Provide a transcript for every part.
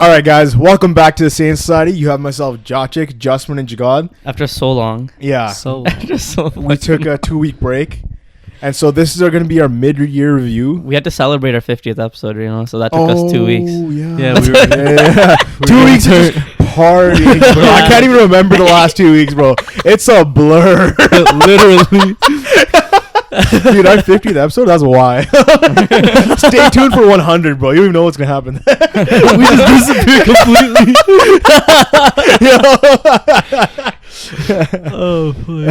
All right, guys, welcome back to the Sane Society. You have myself, Jochik, Justman, and Jagad. After so long. Yeah. After so long. We took a 2-week break. And so this is going to be our mid-year review. We had to celebrate our 50th episode, so that took us 2 weeks. Yeah, we were 2 weeks just partying, bro. I can't even remember the last 2 weeks, bro. It's a blur. Literally. Dude, our 50th episode, that's why. Stay tuned for 100, bro. You don't even know what's going to happen. We just disappear completely. Oh, boy.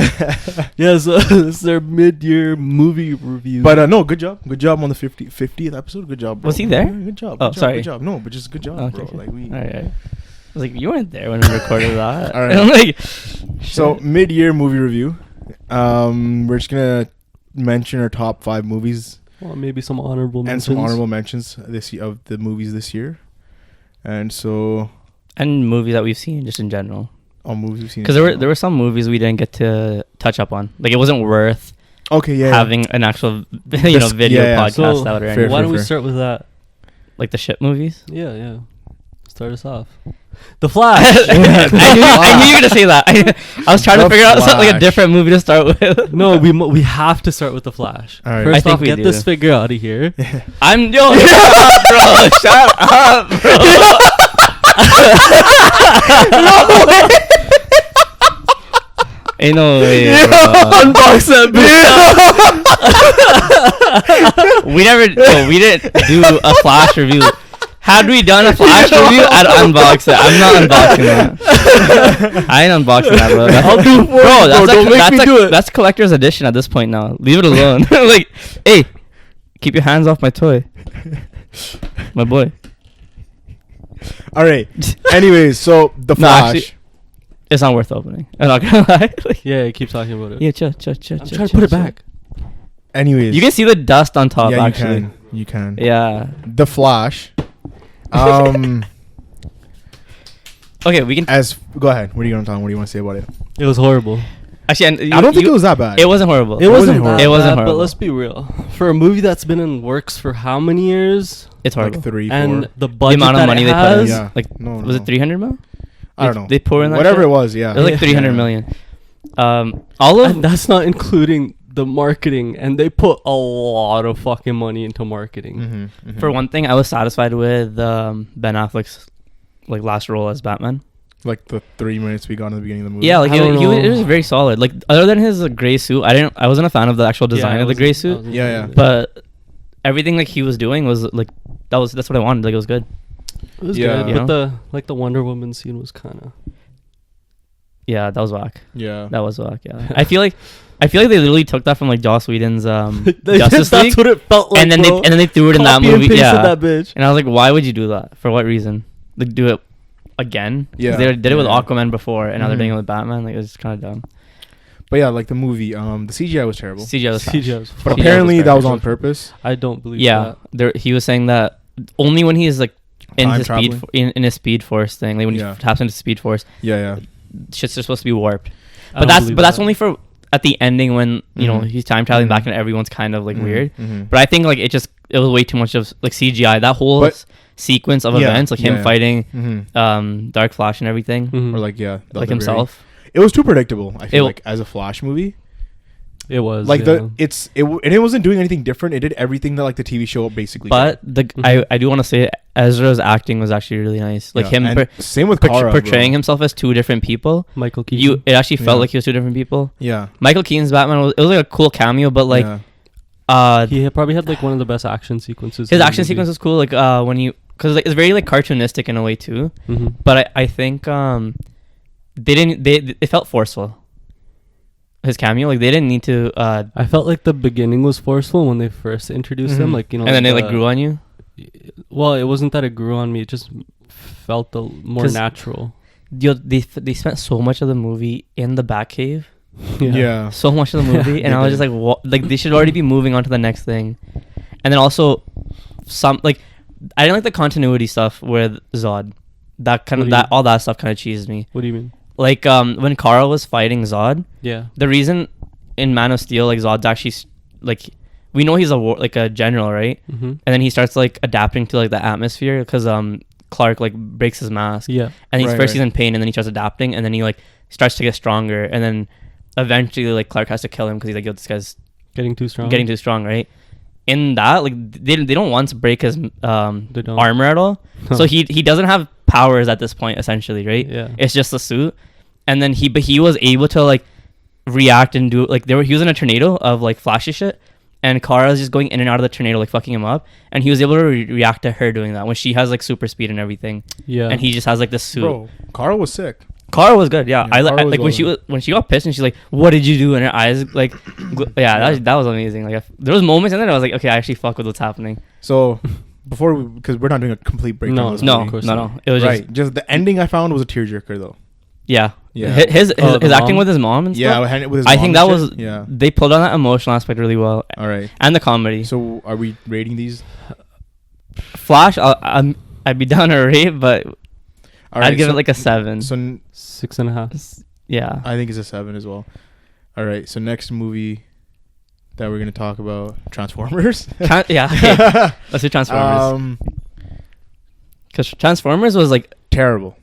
Yeah, so this is our mid-year movie review. But no, good job. Good job on the 50th episode. Good job, bro. Was he there? Yeah, good job. Oh, Good job, sorry. Good job. No, but just good job, Okay, bro. okay. Like we. All right. I was like, you weren't there when we recorded that. All right. I'm like, So mid-year movie review. We're just gonna mention our top 5 movies well, maybe some honorable mentions. and some honorable mentions this year of the movies this year. And so, and movies that we've seen just in general. all movies we've seen. Because there were some movies we didn't get to touch up on. Like it wasn't worth having an actual video podcast out or anything. Why don't we start with that? Like the shit movies. Yeah. Start us off. The Flash. I knew you were gonna say that. I was trying to figure out something like a different movie to start with. No, we have to start with The Flash. All right. First I think off, we get do. this figure out of here. I'm shut up, bro. Shut up, bro. No way. Ain't no way, bro. Unbox that bitch. we didn't do a Flash review. Had we done a Flash review, I'd unbox it. I'm not unboxing that. I ain't unboxing that, bro. I'll do it for you, bro. Don't make me do it. That's collector's edition at this point now. Leave it alone. Like, hey, keep your hands off my toy. My boy. All right. Anyways, so the No, Flash. actually, it's not worth opening. I'm not gonna lie. Like, Yeah, keep talking about it. yeah, chill. I'm trying to put it back. Anyways, You can see the dust on top, yeah, actually. you can. Yeah. The Flash. Okay, we can. Go ahead. What are you gonna talk? What do you want to say about it? It was horrible. Actually, I don't think it was that bad. It wasn't horrible. It wasn't horrible. that It wasn't bad, horrible. but let's be real. For a movie that's been in works for how many years? It's horrible. like 3, 4. And the The budget amount of that money it they put in. has, Yeah. Like, No, was it 300 mil? I don't know. They pour in that Whatever shit? it was. Yeah. It was like 300 million. All of and that's not including the marketing, and they put a lot of fucking money into marketing. For one thing, I was satisfied with Ben Affleck's like last role as Batman. like the 3 minutes we got in the beginning of the movie. Yeah, like I don't know. it was very solid. Like other than his gray suit, I wasn't a fan of the actual design of the gray suit. Yeah. But everything like he was doing was like that's what I wanted. Like it was good. It was Yeah. good, You but the Wonder Woman scene was kind of. Yeah, that was whack. Yeah. That was whack. Yeah, I feel like they literally took that from like Joss Whedon's Justice That's League, what it felt like. and then bro. they threw it in that Copy and movie. pasted Yeah, that bitch. and I was like, why would you do that? For what reason? Like do it again? 'Cause Yeah. they did it with Yeah. Aquaman before, and now they're Mhm. doing it with Batman. Like it was kind of dumb. But yeah, like the movie, the CGI was terrible. CGI was trash. CGI was But fucking- apparently that was trash. on purpose. I don't believe Yeah, that. he was saying that only when he's like in Time his traveling? in his Speed Force thing, like when Yeah. he taps into Speed Force, Yeah. shit's just supposed to be warped. I But don't that's believe that. only for at the ending when you know Mhm. he's time traveling back Mhm. and everyone's kind of like weird. Mhm. But I think like it was way too much of like CGI. That whole But- sequence of Yeah, events, like him yeah. fighting Mhm. Dark Flash and everything, Mhm. Or like the like other himself. It was too predictable. I feel It- like as a Flash movie, It was like yeah. and it wasn't doing anything different. It did everything that like the TV show basically. But did. I do want to say Ezra's acting was actually really nice. Like Yeah, him and same with portraying himself as two different people. Michael Keaton. It actually felt Yeah. like he was two different people. Yeah. Michael Keaton's Batman was like a cool cameo, but like yeah. He probably had like one of the best action sequences. his action sequence was cool. Like when you because like it's very like cartoonistic in a way too. Mm-hmm. But I think it felt forceful. His cameo, like they didn't need to. I felt like the beginning was forceful when they first introduced him, Mhm. like and then they like grew on you. Well, it wasn't that it grew on me; it just felt more 'Cause- natural. They spent so much of the movie in the Batcave. Yeah. So much of the movie, and They I was did. just like, what? Like they should already be moving on to the next thing. And then also, I didn't like the continuity stuff with Zod. That kind What of do you- all that stuff kind of cheesed me. What do you mean? Like when Kara was fighting Zod, Yeah. the reason in Man of Steel like Zod's actually like we know he's a general, right? Mm-hmm. And then he starts like adapting to like the atmosphere because Clark like breaks his mask, Yeah. and Right, he's in pain, and then he starts adapting, and then he like starts to get stronger, and then eventually like Clark has to kill him because he's like, yo, this guy's Getting too strong. getting too strong, right? In that, like they don't once break his They don't. armor at all, so he doesn't have powers at this point essentially, right? Yeah. It's just the suit, and then he was able to like react and do like he was in a tornado of like flashy shit, and Kara's just going in and out of the tornado like fucking him up, and he was able to react to her doing that when she has like super speed and everything, Yeah. and he just has like this suit. Bro, Carl was sick. Kara was good, yeah. Yeah, I Kara was like well when she got pissed and she's like, "What did you do?" and her eyes like, yeah, that was amazing. Like there was moments in there I was like, okay, I actually fuck with what's happening. So before, because we're not doing a complete breakdown. No, of this No, movie. of course no, not. no. It was Right, just the ending I found was a tearjerker though. yeah. Yeah. His Oh, the acting mom? with his mom and Yeah, stuff. with his I mom think and that shit. was Yeah. they pulled on that emotional aspect really well, All right. and the comedy. So are we rating these? Flash, I'd be down to rate, but All I'd give so- it like a 7. So 6.5. Yeah. I think it's a 7 as well. All right. So next movie that we're gonna talk about, Transformers. Yeah. Okay. Let's do Transformers. Because Transformers was like Terrible.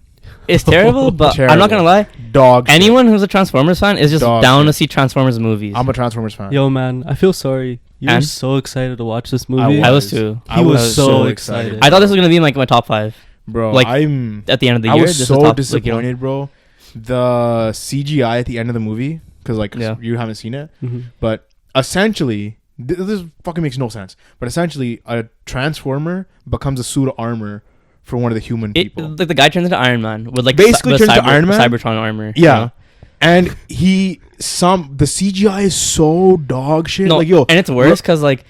it's terrible, but I'm not gonna lie. Dog. shit. Anyone who's a Transformers fan is just Dog down shit. to see Transformers movies. I'm a Transformers fan. Yo, man, I feel sorry. You were And? so excited to watch this movie. I was too. He was so excited. I thought this was gonna be in like my top 5 Bro, like, I'm at the end of the I year. was This so is top, disappointed, Like, bro. The CGI at the end of the movie, because like Yeah. you haven't seen it, Mhm. but essentially, this fucking makes no sense. But essentially, a Transformer becomes a suit of armor for one of the human people. like the guy turns into Iron Man with like Basically the turns into Iron Man? Cybertron armor. Yeah. And the CGI is so dog shit. No, Like yo, and it's worse because like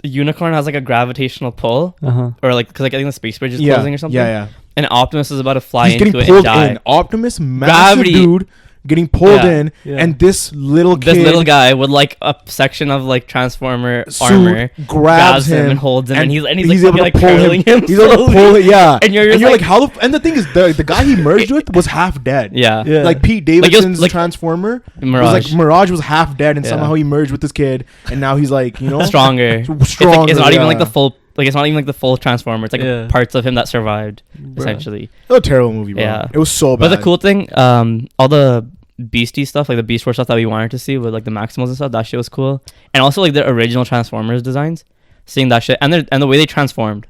the unicorn has like a gravitational pull, Uh-huh. or like because like I think the space bridge is yeah, closing or something. Yeah, And Optimus is about to fly he's getting into it pulled and die. in. Optimus, massive Gravity. dude, getting pulled Yeah. in, Yeah. and this little kid, This little guy with like a section of like Transformer suit armor grabs him and holds him, and he's he's like, able to like pull curling him. He's able to slowly. pull it, yeah. And you're just like, like- how? And the thing is, the guy he merged with was half dead. Yeah. Yeah. Like Pete Like, it was, Davidson's like, Transformer. Mirage. Was like Mirage was half dead, and Yeah. somehow he merged with this kid, and now he's like, you know, stronger. stronger. It's not even like yeah. the full. Like it's not even like the full Transformer. It's like Yeah. parts of him that survived, Bruh. It essentially. was a terrible movie, bro. Yeah. It was so bad. But the cool thing, all the Beastie stuff, like the Beast Wars stuff that we wanted to see with like the Maximals and stuff, that shit was cool. And also like the original Transformers designs, seeing that shit, and the way they transformed,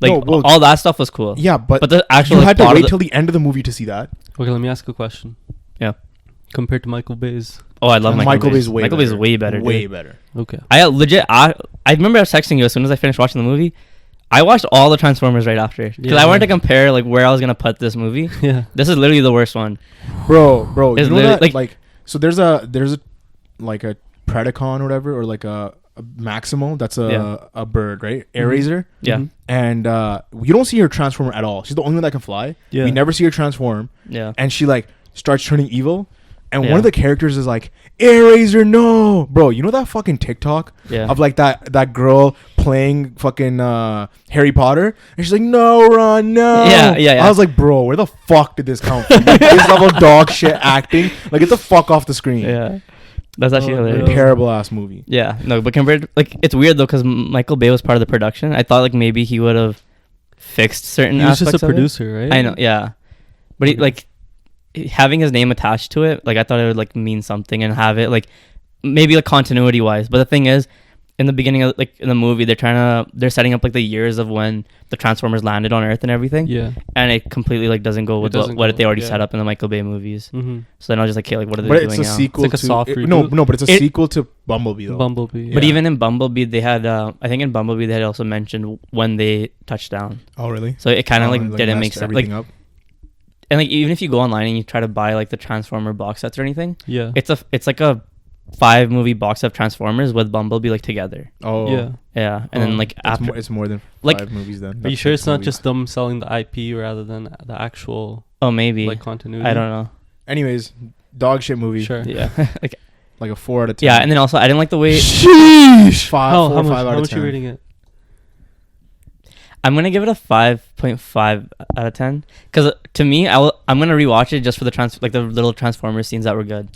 like No, well, all that stuff was cool. Yeah, but the actual you like, had to plot of wait the- till the end of the movie to see that. Okay, let me ask a question. Yeah. Compared to Michael Bay's. Oh, I love Michael Bay's. way Michael better. Bay's way better. Way dude. better. Okay. I legit. I remember I was texting you as soon as I finished watching the movie. I watched all the Transformers right after because Yeah. I wanted to compare like where I was gonna put this movie. Yeah. This is literally the worst one. Bro, It's you know literally, that, like- so there's a like a Predacon or whatever, or like a Maximal. That's a bird, right? Air Mhm. Razor. Yeah, Mhm. And you don't see her transform at all. She's the only one that can fly. Yeah. We never see her transform, yeah. and she like starts turning evil. And Yeah. one of the characters is like, Air Razor, no, bro. You know that fucking TikTok Yeah. of like that girl playing fucking Harry Potter, and she's like, no, Ron, no. Yeah. I was like, bro, where the fuck did this come from? Like, this level of dog shit acting. Like, get the fuck off the screen. Yeah, that's actually Oh, hilarious. no. Terrible ass movie. Yeah, no, but compared, like, it's weird though because Michael Bay was part of the production. I thought like maybe he would have fixed certain He was aspects just a of it. producer, right? I know, yeah, but he, like having his name attached to it, like I thought it would like mean something and have it like maybe like continuity wise. But the thing is, in the beginning of like in the movie, they're setting up like the years of when the Transformers landed on Earth and everything, Yeah. and it completely like doesn't go with doesn't what go, they already yeah. set up in the Michael Bay movies. Mm-hmm. So then I was just like, okay, like what are they But doing it's a now? sequel It's like a soft to reboot. no, but it's a It- sequel to Bumblebee though. Bumblebee. But Yeah. even in Bumblebee, they had I think in Bumblebee they had also mentioned when they touched down. Oh really? So it kind of Oh, like it, didn't make messed sense. Like, everything up. and like even if you go online and you try to buy like the Transformer box sets or anything, Yeah. it's like a 5 movie box of Transformers with Bumblebee like together. Oh Yeah. Yeah, and then like after it's more than like- 5 movies then. Are you That's sure 6 it's not movies. just them selling the IP rather than the actual oh maybe like continuity? I don't know. Anyways, dog shit movie. Sure. Yeah, like Like a 4 out of 10. yeah, and then also I didn't like the way Sheesh. 4 How or 5 much? out How of much 10. you rating it? I'm gonna give it a 5.5 out of 10 because I'm gonna rewatch it just for the little Transformers scenes that were good.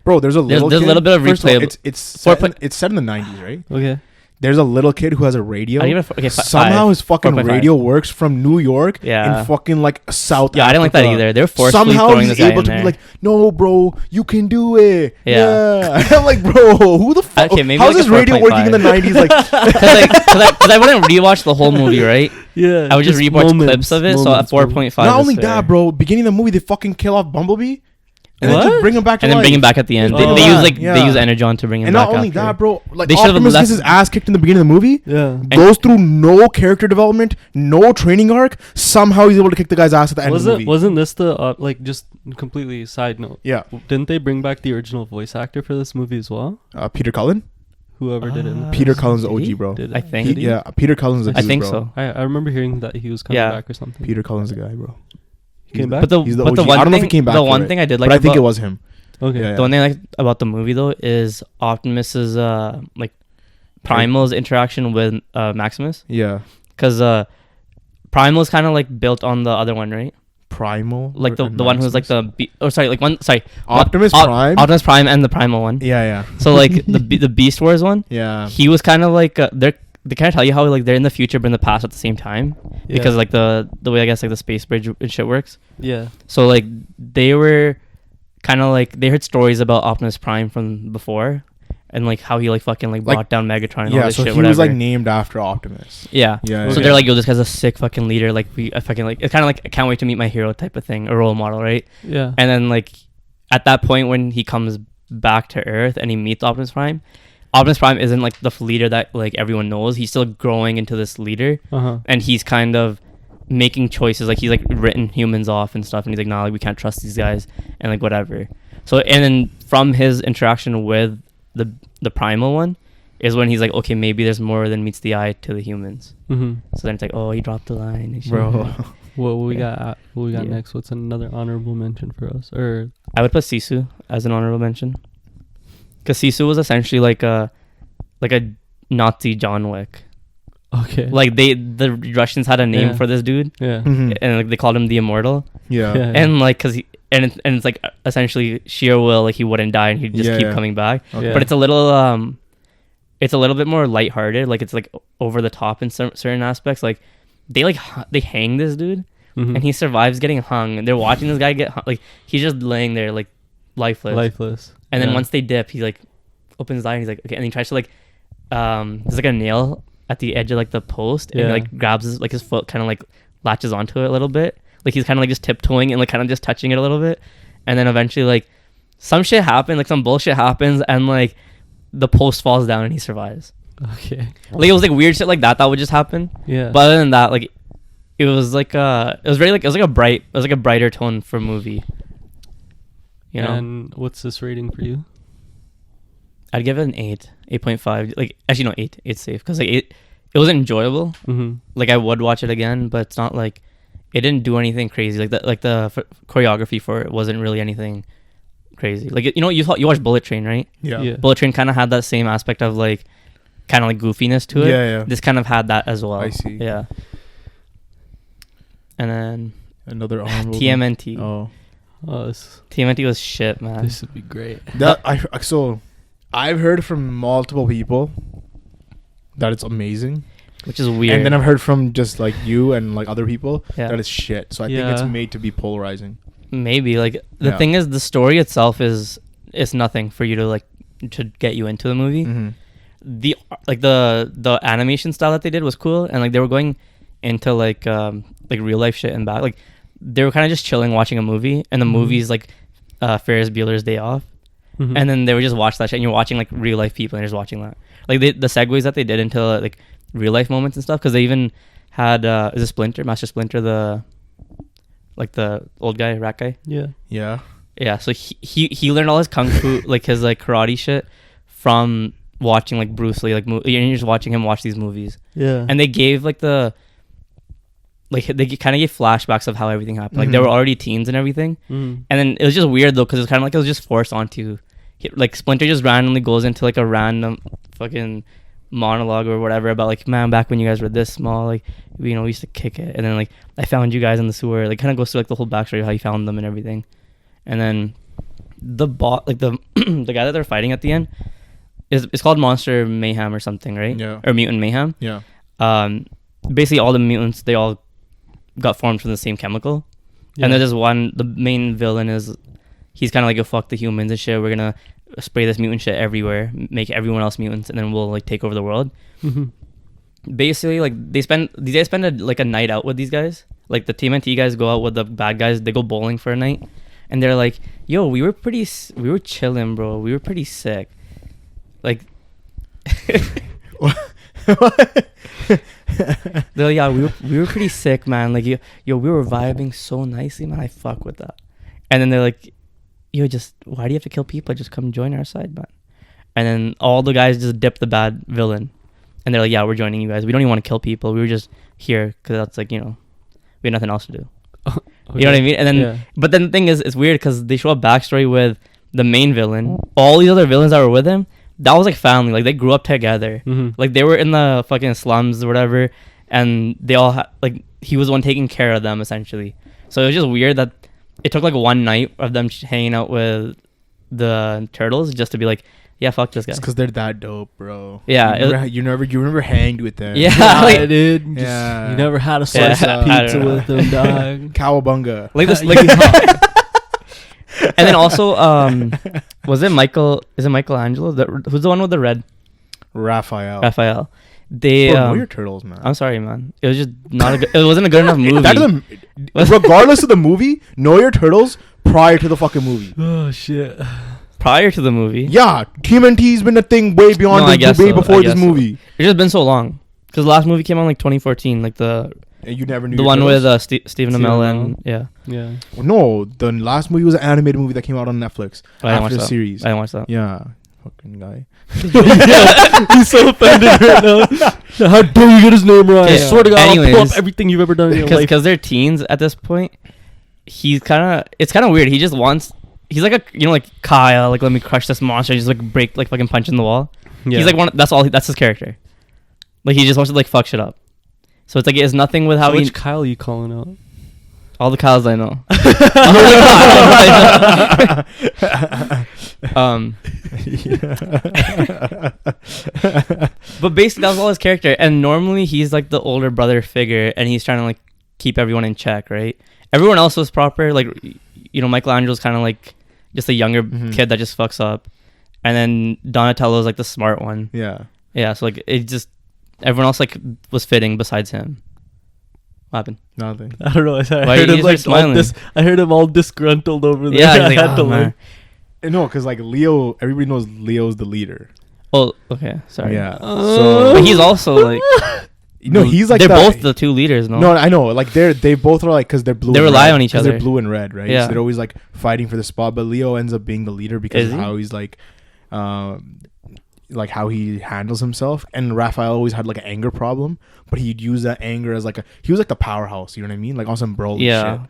Bro, there's a little There's a kid. little bit of First of all, replayable- it's set, 4. it's set in the 90s, right? Okay. There's a little kid who has a radio. I give it okay, Somehow five. his fucking 4.5. radio works from New York Yeah. in fucking like South Yeah, I didn't like that Africa. either. They were forcefully Somehow throwing he's this guy able in to there. be like, no, bro, you can do it. Yeah. I'm like, bro, who the fuck? Okay, maybe how's like this a radio working in the 90s? Like, Because I wouldn't rewatch the whole movie, right? Yeah. I would just rewatch clips of it. So at 4.5. not is only fair. that, bro, beginning of the movie, they fucking kill off Bumblebee. And then What? just bring him back to And then life. bring him back at the end. Bring They him use back, like yeah. they use Energon to bring him And back. not only after. that, bro, like They should've Optimus left- gets his ass kicked in the beginning of the movie. Yeah. Goes through no character development, no training arc. Somehow he's able to kick the guy's ass at the end of the movie. Wasn't this the like just completely side note? Yeah, Didn't they bring back the original voice actor for this movie as well? Peter Cullen. Whoever did it. Peter Cullen's did he? OG, bro. Did I it? think. Did he? Yeah, Peter Cullen's a dude, I think bro. so. I remember hearing that he was coming Yeah. back or something. Peter Cullen's the guy, bro. He came back. But the He's the but the OG. one I don't know if thing he came back the for one it, thing I did like but I think about, it was him. Okay. Yeah. the one thing I liked about the movie though is Optimus's like Primal's interaction with Maximus, Yeah, because Primal's kind of like built on the other one, right? Primal. Like the and one who's like Maximus. Optimus Op- Prime. Optimus Prime and the Primal one. Yeah, So like the Beast Wars one, yeah. he was kind of like they kind of tell you how like they're in the future but in the past at the same time Yeah. because like the way I guess like the space bridge and shit works. Yeah. So like they were kind of like they heard stories about Optimus Prime from before, and like how he like fucking like brought down Megatron and all Yeah, this so shit. he whatever. was like named after Optimus. yeah. Yeah. So yeah. they're like, yo, this guy's a sick fucking leader. Like I fucking like it's kind of like I can't wait to meet my hero type of thing, a role model, right? Yeah. And then like at that point when he comes back to Earth and he meets Optimus Prime isn't like the leader that like everyone knows. He's still growing into this leader, Uh-huh. and he's kind of making choices. Like he's like written humans off and stuff, and he's like, nah, like, we can't trust these guys and like whatever. So and then from his interaction with the Primal one is when he's like, okay, maybe there's more than meets the eye to the humans. Mm-hmm. So then it's like, oh, he dropped the line and shit. Bro. What we Yeah. got? What we got Yeah. next? What's another honorable mention for us? Or I would put Sisu as an honorable mention, because Sisu was essentially like a Nazi John Wick. okay. Like the Russians had a name Yeah. for this dude, Yeah. Mhm. and like they called him the Immortal. Yeah. Yeah. And like it's like essentially sheer will, like he wouldn't die and he'd just Yeah, keep yeah. coming back. Okay. Yeah. But it's a little bit more lighthearted. Like it's like over the top in certain aspects. Like they hang this dude Mhm. and he survives getting hung, and they're watching this guy get hung. Like he's just laying there like lifeless. lifeless. And then Yeah. once they dip, he like opens his eye and he's like, okay, and he tries to like there's like a nail at the edge of like the post, and Yeah. he, like grabs his foot, kind of like latches onto it a little bit, like he's kind of like just tiptoeing and like kind of just touching it a little bit, and then eventually like some shit happens, like some bullshit happens, and like the post falls down and he survives. Okay. Like it was like weird shit like that would just happen, Yeah. but other than that, like it was like it was like a brighter tone for movie, you know. And what's this rating for you? I'd give it an 8.5. Like actually no, 8. It's safe because like it was enjoyable. Mm-hmm. Like I would watch it again, but it's not like it didn't do anything crazy. Like the choreography for it wasn't really anything crazy. Like you watched Bullet Train, right? Yeah. Yeah. Bullet Train kind of had that same aspect of like kind of like goofiness to it. Yeah, yeah. This kind of had that as well. I see. Yeah. And then Another honorable. TMNT. Oh. Oh, TMNT was shit, man. this would be great. So I've heard from multiple people that it's amazing. Which is weird. And then I've heard from just like you and like other people Yeah. that it's shit. So I think Yeah. it's made to be polarizing. Maybe like the Yeah. thing is the story itself is nothing for you to like to get you into the movie. Mm-hmm. The animation style that they did was cool, and like they were going into like real life shit and back. Like they were kind of just chilling watching a movie, and the Mhm. movie's like Ferris Bueller's Day Off, Mhm. and then they would just watch that shit, and you're watching like real life people, and you're just watching that. Like the segues that they did into like real life moments and stuff, because they even had is it Splinter, Master Splinter, the old guy, rat guy. Yeah. Yeah. Yeah, so he learned all his kung fu, like his like karate shit, from watching like Bruce Lee, like you're just watching him watch these movies, Yeah. and they gave like they kind of gave flashbacks of how everything happened. Like they Mhm. were already teens and everything, Mm. and then it was just weird though, because it was kind of like it was just forced onto, like Splinter just randomly goes into like a random fucking monologue or whatever about like, man, back when you guys were this small, like we used to kick it, and then like I found you guys in the sewer. Like kind of goes through like the whole backstory of how he found them and everything. And then the the guy that they're fighting at the end, it's called Monster Mayhem or something, right? Yeah. Or Mutant Mayhem. Yeah. Basically all the mutants, they all got formed from the same chemical. And there's one, the main villain is, he's kind of like, fuck the humans and shit. We're gonna spray this mutant shit everywhere, make everyone else mutants, and then we'll like take over the world. Basically, like these guys spend a night out with these guys. Like the TMNT guys go out with the bad guys. They go bowling for a night, and they're like, "Yo, we were chilling, bro. We were pretty sick." Like, they're like, yeah, we were pretty sick, man. Like, yo, we were vibing so nicely, man. I fuck with that. And then they're like, yo, just why do you have to kill people? Just come join our side, man. And then all the guys just dip the bad villain, and they're like, yeah, we're joining you guys. We don't even want to kill people. We were just here because that's like, we had nothing else to do. Okay. You know what I mean? And then, but then the thing is, it's weird because they show a backstory with the main villain. All these other villains that were with him, that was like family. Like they grew up together. Like they were in the fucking slums or whatever, and they all like he was the one taking care of them essentially. So it was just weird that it took like one night of them hanging out with the turtles just to be like, yeah, fuck this guy. It's because they're that dope, bro. Yeah, you never hanged with them. Yeah, I did. Yeah. You never had a slice of pizza with them, dog. Cowabunga. like this, like. And then also, was it Michael? Is it Michelangelo? Who's the one with the red? Raphael. They Bro, know your turtles, man. I'm sorry, man. It was just not a good. It wasn't a good enough movie. That doesn't, regardless of the movie, know your turtles prior to the fucking movie. Oh shit. Prior to the movie. Yeah, TMNT's been a thing way beyond way before this movie. It's just been so long because the last movie came out in like 2014, like and you never knew the one with Stephen Amell and yeah. No, the last movie was an animated movie that came out on Netflix after the series. I didn't watch that. Yeah, fucking guy. He's so offended right now. How dare you get his name right? I swear to God, I'll pull up everything you've ever done in your life. Because they're teens at this point. It's kind of weird. He just wants. He's like like Kyle, like let me crush this monster. Just like break, like fucking punch in the wall. Yeah. He's like that's his character. Like he just wants to like fuck shit up. So it's like it's nothing with how which Kyle are you calling out? All the Kyles I know. But basically that was all his character. And normally he's like the older brother figure, and he's trying to like keep everyone in check, right? Everyone else was proper. Like Michelangelo's kind of like just a younger kid that just fucks up, and then Donatello's like the smart one. Yeah. So like it just everyone else like was fitting besides him. What happened? Nothing. I don't know. I heard him like all I heard him all disgruntled over there. Yeah, he's like, man. No, because like Leo, everybody knows Leo's the leader. Oh, okay. Sorry. Yeah. But he's also like. No, he's like they're both the two leaders. No, I know. Like they both are like because they're blue. They rely on each other. They're blue and red, right? Yeah. So they're always like fighting for the spot. But Leo ends up being the leader because of how he's like how he handles himself. And Raphael always had like an anger problem, but he'd use that anger as like he was like the powerhouse. You know what I mean? Like on some Broly shit.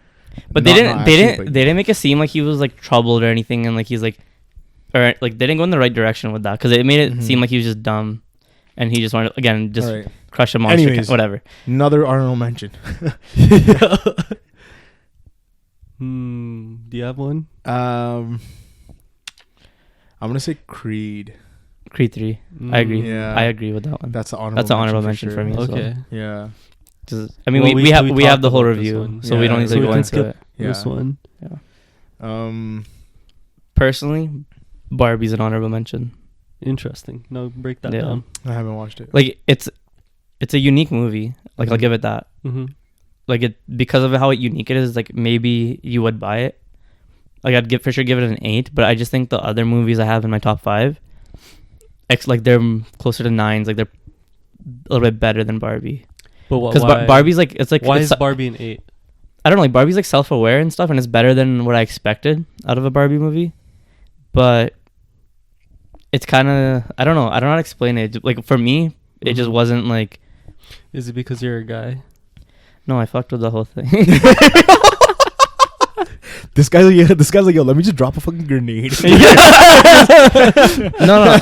But they didn't make it seem like he was like troubled or anything, and like he's like, or like they didn't go in the right direction with that because it made it seem like he was just dumb, and he just wanted crush a monster. Anyways, whatever. Another honorable mention. Do you have one? I'm gonna say Creed. Creed 3. I agree. Yeah. I agree with that one. That's an honorable mention for me. Okay. Yeah. I mean, we have the whole review, so we don't need to go into it. This one. Yeah. Personally, Barbie's an honorable mention. Interesting. No, break that down. I haven't watched it. Like it's a unique movie. Like I'll give it that. Like it because of how unique it is. Like maybe you would buy it. Like I'd for sure give it an 8. But I just think the other movies I have in my top 5, like they're closer to 9s. Like they're a little bit better than Barbie. But because Barbie's like it's like why is Barbie an 8? I don't know. Like Barbie's like self-aware and stuff, and it's better than what I expected out of a Barbie movie. But it's kind of I don't know. I don't know how to explain it. Like for me, it just wasn't like. Is it because you're a guy? No, I fucked with the whole thing. This guy's like, yo, let me just drop a fucking grenade. No.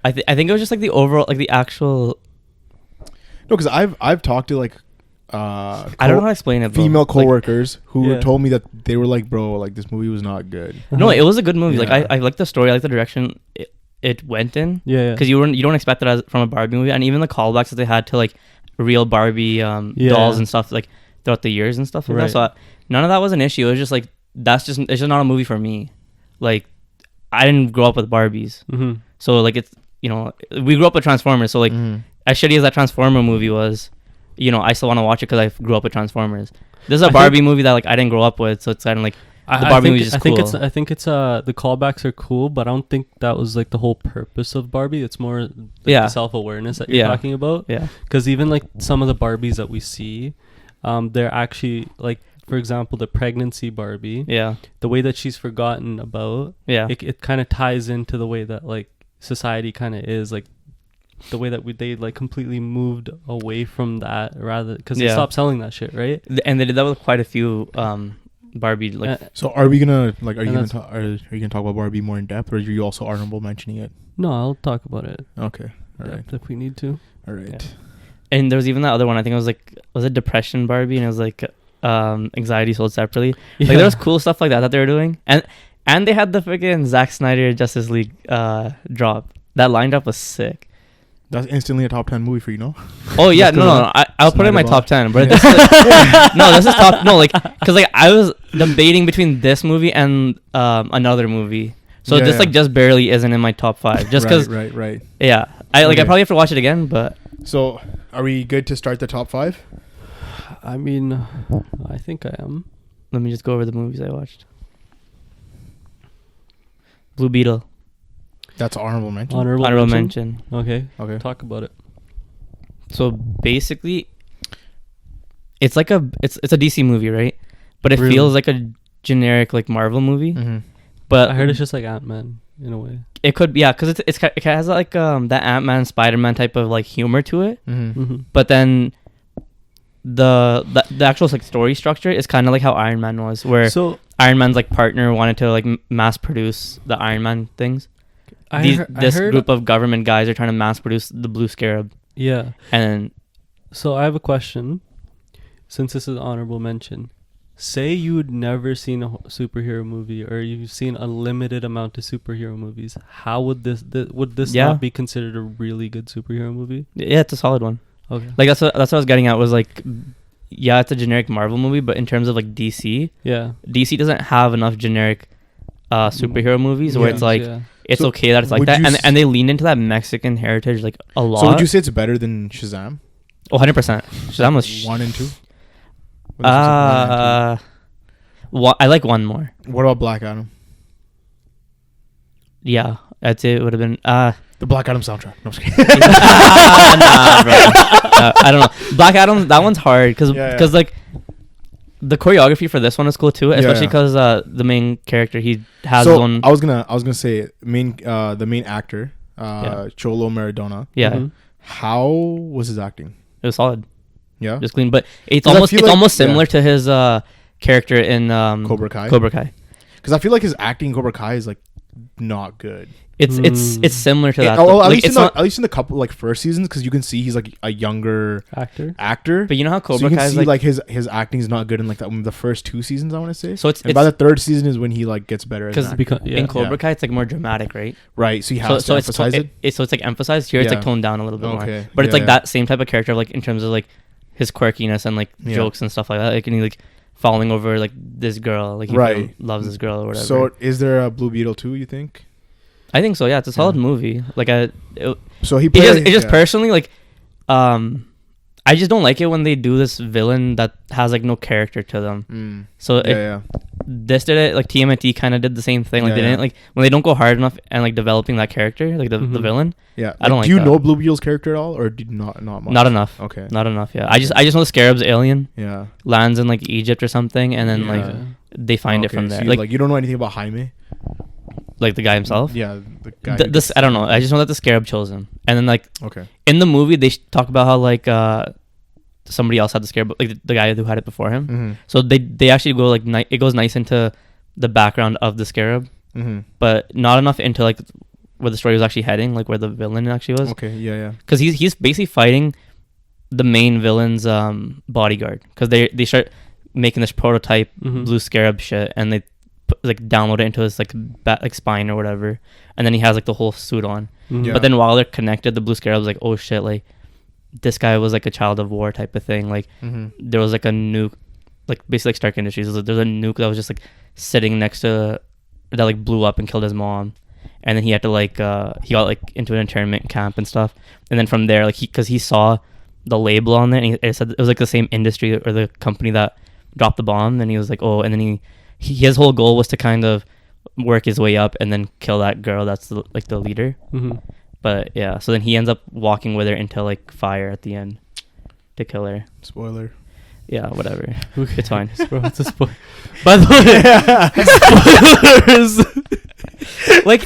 I think it was just like the overall, like the actual. No, because I've talked to like I don't know how to explain it. Bro. female Like, coworkers who Yeah. told me that they were like, bro, like this movie was not good. no, it was a good movie. Like Yeah. I like the story, I like the direction it went in. Yeah. Because you don't expect it as from a Barbie movie, and even the callbacks that they had to like real Barbie dolls and stuff like throughout the years and stuff like that. Right. So none of that was an issue. It was just like it's just not a movie for me. Like I didn't grow up with Barbies, Mm-hmm. so like it's we grew up with Transformers. So like Mhm. as shitty as that Transformer movie was, I still want to watch it because I grew up with Transformers. This is a I Barbie movie that like I didn't grow up with, so it's kind of like the Barbie movie is just I think cool. it's the callbacks are cool, but I don't think that was like the whole purpose of Barbie. It's more like Yeah. the self-awareness that you're Yeah. talking about. yeah, Because even like some of the Barbies that we see, they're actually like, for example, the pregnancy Barbie, yeah, the way that she's forgotten about, yeah. it kind of ties into the way that like society kind of is, like the way that they like completely moved away from that rather because they Yeah. stopped selling that shit, right? And they did that with quite a few Barbie like So are we gonna like? Are you And gonna are you gonna talk about Barbie more in depth, or are you also honorable mentioning it? No, I'll talk about it Okay, all right, if we need to. all right. Yeah. And there was even that other one. I think it was like, was it Depression Barbie? And it was like Anxiety sold separately. Like there was cool stuff like that they were doing. And they had the freaking Zack Snyder Justice League drop. That line drop was sick. That's instantly a top 10 movie for you, no? Oh yeah, Just no, 'cause no, no. I'll put it in my Snyder top 10, but Yeah. this is like, no, this is top. No, like, cause like I was debating between this movie and another movie. So Yeah, this yeah. like just barely isn't in my top 5. Just cause, right. yeah, I Okay. probably have to watch it again, but So are we good to start the top 5? I mean, I think I am. let me just go over the movies I watched. Blue Beetle, That's honorable mention. honorable mention. Okay, Okay. talk about it. So basically, it's like it's a DC movie, right? But it Really? feels like a generic like Marvel movie. Mm-hmm. But I heard it's just like Ant-Man in a way. it could be, yeah, because it has like that Ant-Man, Spider-Man type of like humor to it. Mm-hmm. Mm-hmm. But then the actual like story structure is kind of like how Iron Man was, where So Iron Man's like partner wanted to like mass produce the Iron Man things. This group of government guys are trying to mass produce the Blue Scarab, yeah. and So I have a question. Since this is honorable mention, say you had never seen a superhero movie, or you've seen a limited amount of superhero movies. How would this Yeah. not be considered a really good superhero movie? yeah, it's a solid one. Okay. Like that's what I was getting at, was like, yeah, it's a generic Marvel movie, but in terms of like DC doesn't have enough generic superhero movies where Yeah. it's like Yeah. it's So okay that it's like would that, you and they leaned into that Mexican heritage like a lot. So would you say it's better than Shazam? 100%. Shazam was 1 and 2? I like one more. What about Black Adam? Yeah, I'd say it would have been The Black Adam soundtrack. No, I'm just kidding. nah, bro. I don't know. Black Adam, that one's hard because Yeah. like the choreography for this one is cool too, especially Yeah. because the main character, he has So his own. I was gonna say the main actor, Cholo Maradona. Yeah, Mhm. How was his acting? it was solid, Yeah, just clean. But it's 'Cause I almost feel like- almost similar to his character in Cobra Kai. Cobra Kai. Because I feel like his acting in Cobra Kai is like not good. It's similar to that. Well, though. at, Like, least it's in not. at least in the couple like first seasons, because you can see he's like a younger actor. But you know how So Cobra you can Kai is see like. his acting is not good in like the first 2 seasons, I want to say. So it's And by the 3rd season is when he like gets better as an because actor. in Cobra Yeah. Kai it's like more dramatic, right? Right, so he has to emphasize it. So it's like emphasized here. It's like Yeah. toned down a little bit more. Okay, But it's yeah, like yeah. that same type of character, like in terms of like his quirkiness and like Yeah. jokes and stuff like that. Like, and he like falling over like this girl, like he Right. loves this girl or whatever. So is there a Blue Beetle 2, you think? I think so. Yeah, it's a solid Yeah. movie. Like So he it played, just yeah. personally like, I just don't like it when they do this villain that has like no character to them. Mm. So Yeah, this did it. Like TMNT kind of did the same thing. Like Yeah, they didn't yeah. like when they don't go hard enough and like developing that character, like the Mhm. villain. yeah. I don't Do like you that. know Blue Beetle's character at all, or do you not much? Not enough. Okay. Not enough. Yeah. I just know the Scarab's alien Yeah. lands in like Egypt or something, and then like Yeah. they find it Okay, from so there. you, Like you don't know anything about Jaime? the guy himself. Yeah, the guy. This I don't know. I just know that the Scarab chose him, and then like Okay. in the movie they talk about how like somebody else had the Scarab, like the guy who had it before him. Mm-hmm. So they actually go like it goes nice into the background of the Scarab, Mm-hmm. but not enough into like where the story was actually heading, like where the villain actually was. Okay. Yeah. Yeah. Because he's basically fighting the main villain's bodyguard, because they start making this prototype blue scarab shit, and they download it into his like spine or whatever, and then he has like the whole suit on. Yeah. But then while they're connected, the blue scarab's like, oh shit, like this guy was like a child of war type of thing. Like there was like a nuke, like basically like Stark Industries. There's a nuke that was just like sitting next to that like blew up and killed his mom, and then he had to like he got like into an internment camp and stuff, and then from there like because he saw the label on there, and it said it was like the same industry or the company that dropped the bomb, and he was like, oh, and then he his whole goal was to kind of work his way up and then kill that girl that's like the leader. But yeah, so then he ends up walking with her into like fire at the end to kill her. Spoiler. Yeah, whatever. It's fine. Bro, it's a spoiler. By the way, spoilers. Like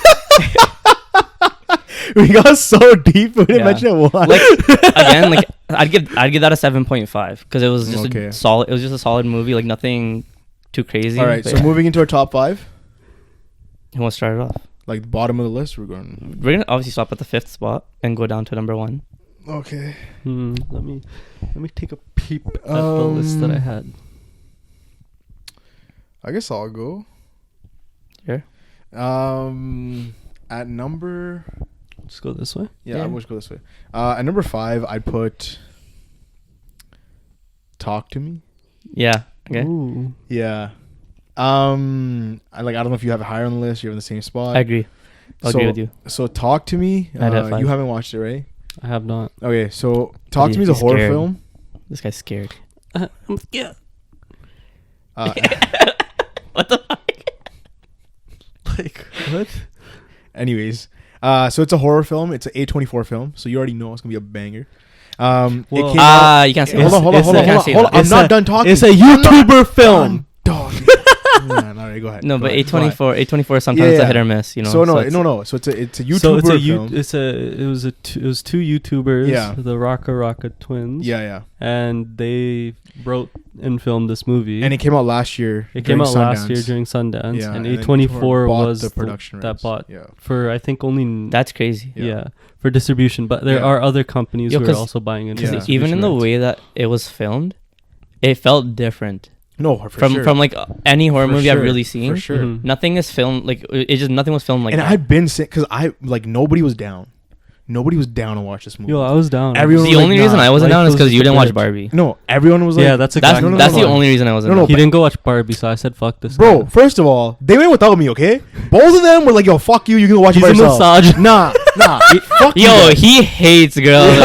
we got so deep we didn't Yeah. mention it once. like again, like I'd give that a 7.5 because it was just Okay. a solid. It was just a solid movie. Like nothing too crazy. All right, but so yeah. moving into our top 5, Who wants to start it off? like the bottom of the list, we're going. We're gonna obviously stop at the 5th spot and go down to number 1. Okay. Let me take a peep at the list that I had. I guess I'll go. Here. At number. Let's go this way. Yeah, Yeah. I'm going to go this way. At number 5, I'd put Talk to Me. Yeah. Okay. Ooh. Yeah. I don't know if you have it higher on the list. You're in the same spot. I agree. I'll agree with you. So Talk to Me. I'd have 5. You haven't watched it, right? I have not. Okay, so Talk to Me is a He's horror scared. film. This guy's scared. I'm scared. What the fuck? Like what? Anyways, so it's a horror film. It's an A24 film, so you already know it's gonna be a banger. It Well- came out. You can't say Hold that. on, hold on, it's hold on, a- hold on, can't hold on. say I'm that. not It's done talking. It's a YouTuber film. Dog. Man, all right, go ahead. No, Go but ahead, go ahead. A24 sometimes it's Yeah. a hit or miss, you know. So no. So it's a YouTuber So film. it was two YouTubers, Yeah. the Raka twins. Yeah. And they wrote and filmed this movie. And it came out last year. It came during out last year Sundance. during Sundance, Yeah, and then A24 bought was the production that rights. bought Yeah. for I think only That's crazy. yeah. For distribution. But there Yeah. are other companies Yo, who are 'cause- also buying into Yeah. Even in the distribution way that it was filmed, it felt different No, for sure. from like any horror For movie I've sure, really seen. For sure. Mhm. Nothing is filmed like it just nothing was filmed like And that. I've been saying because nobody was down. Nobody was down to watch this movie. Yo, I was down. Everyone The was only like, reason nah. I wasn't Life down is was because you just a didn't watch bitch. Barbie. No, everyone was like, Yeah, that's That's exactly. no, that's no, the no. only reason I wasn't No, no, down. He didn't go watch Barbie, so I said, "Fuck this." bro. guy. First of all, they went without me. Okay, both of them were like, "Yo, fuck you. You can go watch it He's by a yourself." misogynist. Nah. Fuck you Yo, guys. he hates girls.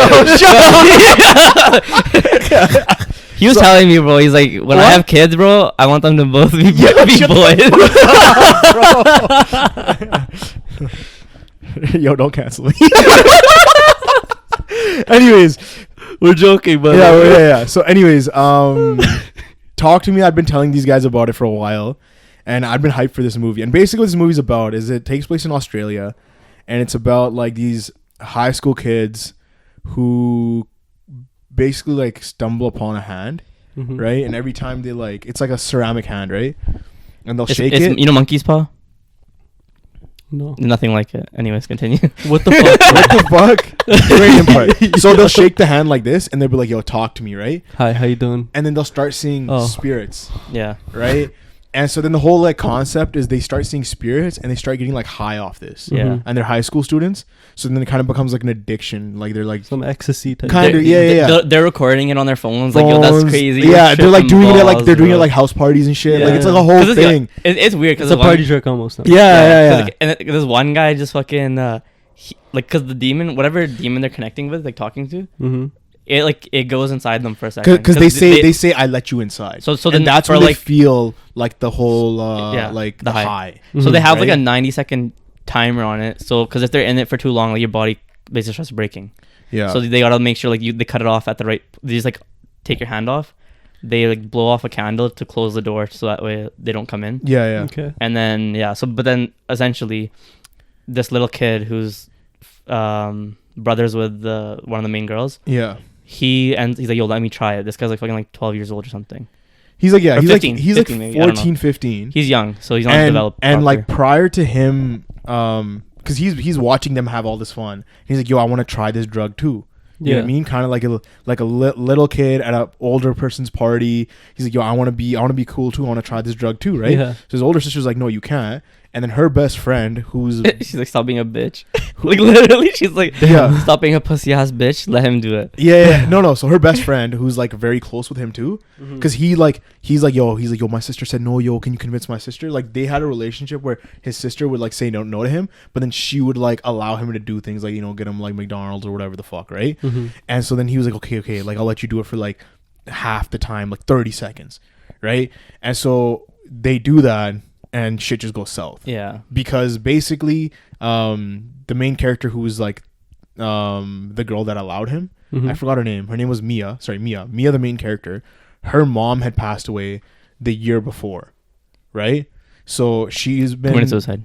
He was So- telling me, bro. He's like, when I What? have kids, bro, I want them to both be, Yeah, be shut boys. Yo, don't cancel me. Anyways, We're joking, but yeah. So, anyways, Talk to Me. I've been telling these guys about it for a while, and I've been hyped for this movie. And basically, what this movie's about is it takes place in Australia, and it's about like these high school kids who basically like stumble upon a hand, Mhm. right? And every time they like, it's like a ceramic hand, right? And they'll It's, shake it's, it. you know, monkey's paw. No. Nothing like it. Anyways, continue. What the fuck? What the fuck? Great input. So they'll shake the hand like this, and they'll be like, "Yo, talk to me," right? Hi, how you doing? And then they'll start seeing Oh. spirits, Yeah. right? And so then the whole like concept is they start seeing spirits, and they start getting like high off this. Yeah. Mhm. And they're high school students, so then it kind of becomes like an addiction. Like they're like, Some ecstasy type. Kind of, yeah. They're recording it on their phones. Like, yo, that's phones. crazy. Yeah, You're they're like tripping doing it at like balls, they're doing it bro. at like house parties and shit. Like Yeah. it's like a whole 'Cause thing. It's weird because It's a party trick almost. Now. Yeah. Because one guy just fucking because the demon, whatever demon they're connecting with, like talking to, Mm-hmm. it goes inside them for a second. Because they say I let you inside. So and then that's for when they like feel like the whole like the the high. high. so they Mhm. have like a Right? 90-second timer on it. So because if they're in it for too long, like your body basically starts breaking. Yeah. So they gotta make sure like they cut it off at the right. They just like take your hand off. They like blow off a candle to close the door so that way they don't come in. yeah. Okay. And then but then essentially, this little kid who's brothers with one of the main girls. Yeah. He's like, yo, let me try it. This guy's like fucking like 12 years old or something. He's like, yeah, Or he's 15, like, he's 15 like maybe, I don't know. 14, 15. He's young, so he's not and developed. and like proper. prior to him, because he's watching them have all this fun. He's like, yo, I want to try this drug too. You know what I mean? Kind of like a little kid at an older person's party. He's like, yo, I want to be cool too. I want to try this drug too, right? Yeah. So his older sister's like, no, you can't. And then her best friend, who's She's like, stop being a bitch. Like literally, she's like, Yeah. stop being a pussy ass bitch. Let him do it. yeah, no. So her best friend, who's like very close with him too, because he's like, yo, my sister said no, yo, can you convince my sister? Like they had a relationship where his sister would like say no to him, but then she would like allow him to do things like, you know, get him like McDonald's or whatever the fuck, right? And so then he was like, okay, like I'll let you do it for like half the time, like 30 seconds, right? And so they do that, and shit just goes south. Yeah. Because basically, the main character who was like the girl that allowed him, I forgot her name. Her name was Mia. Sorry, Mia. Mia, the main character. Her mom had passed away the year before, right? So she's been Committed suicide.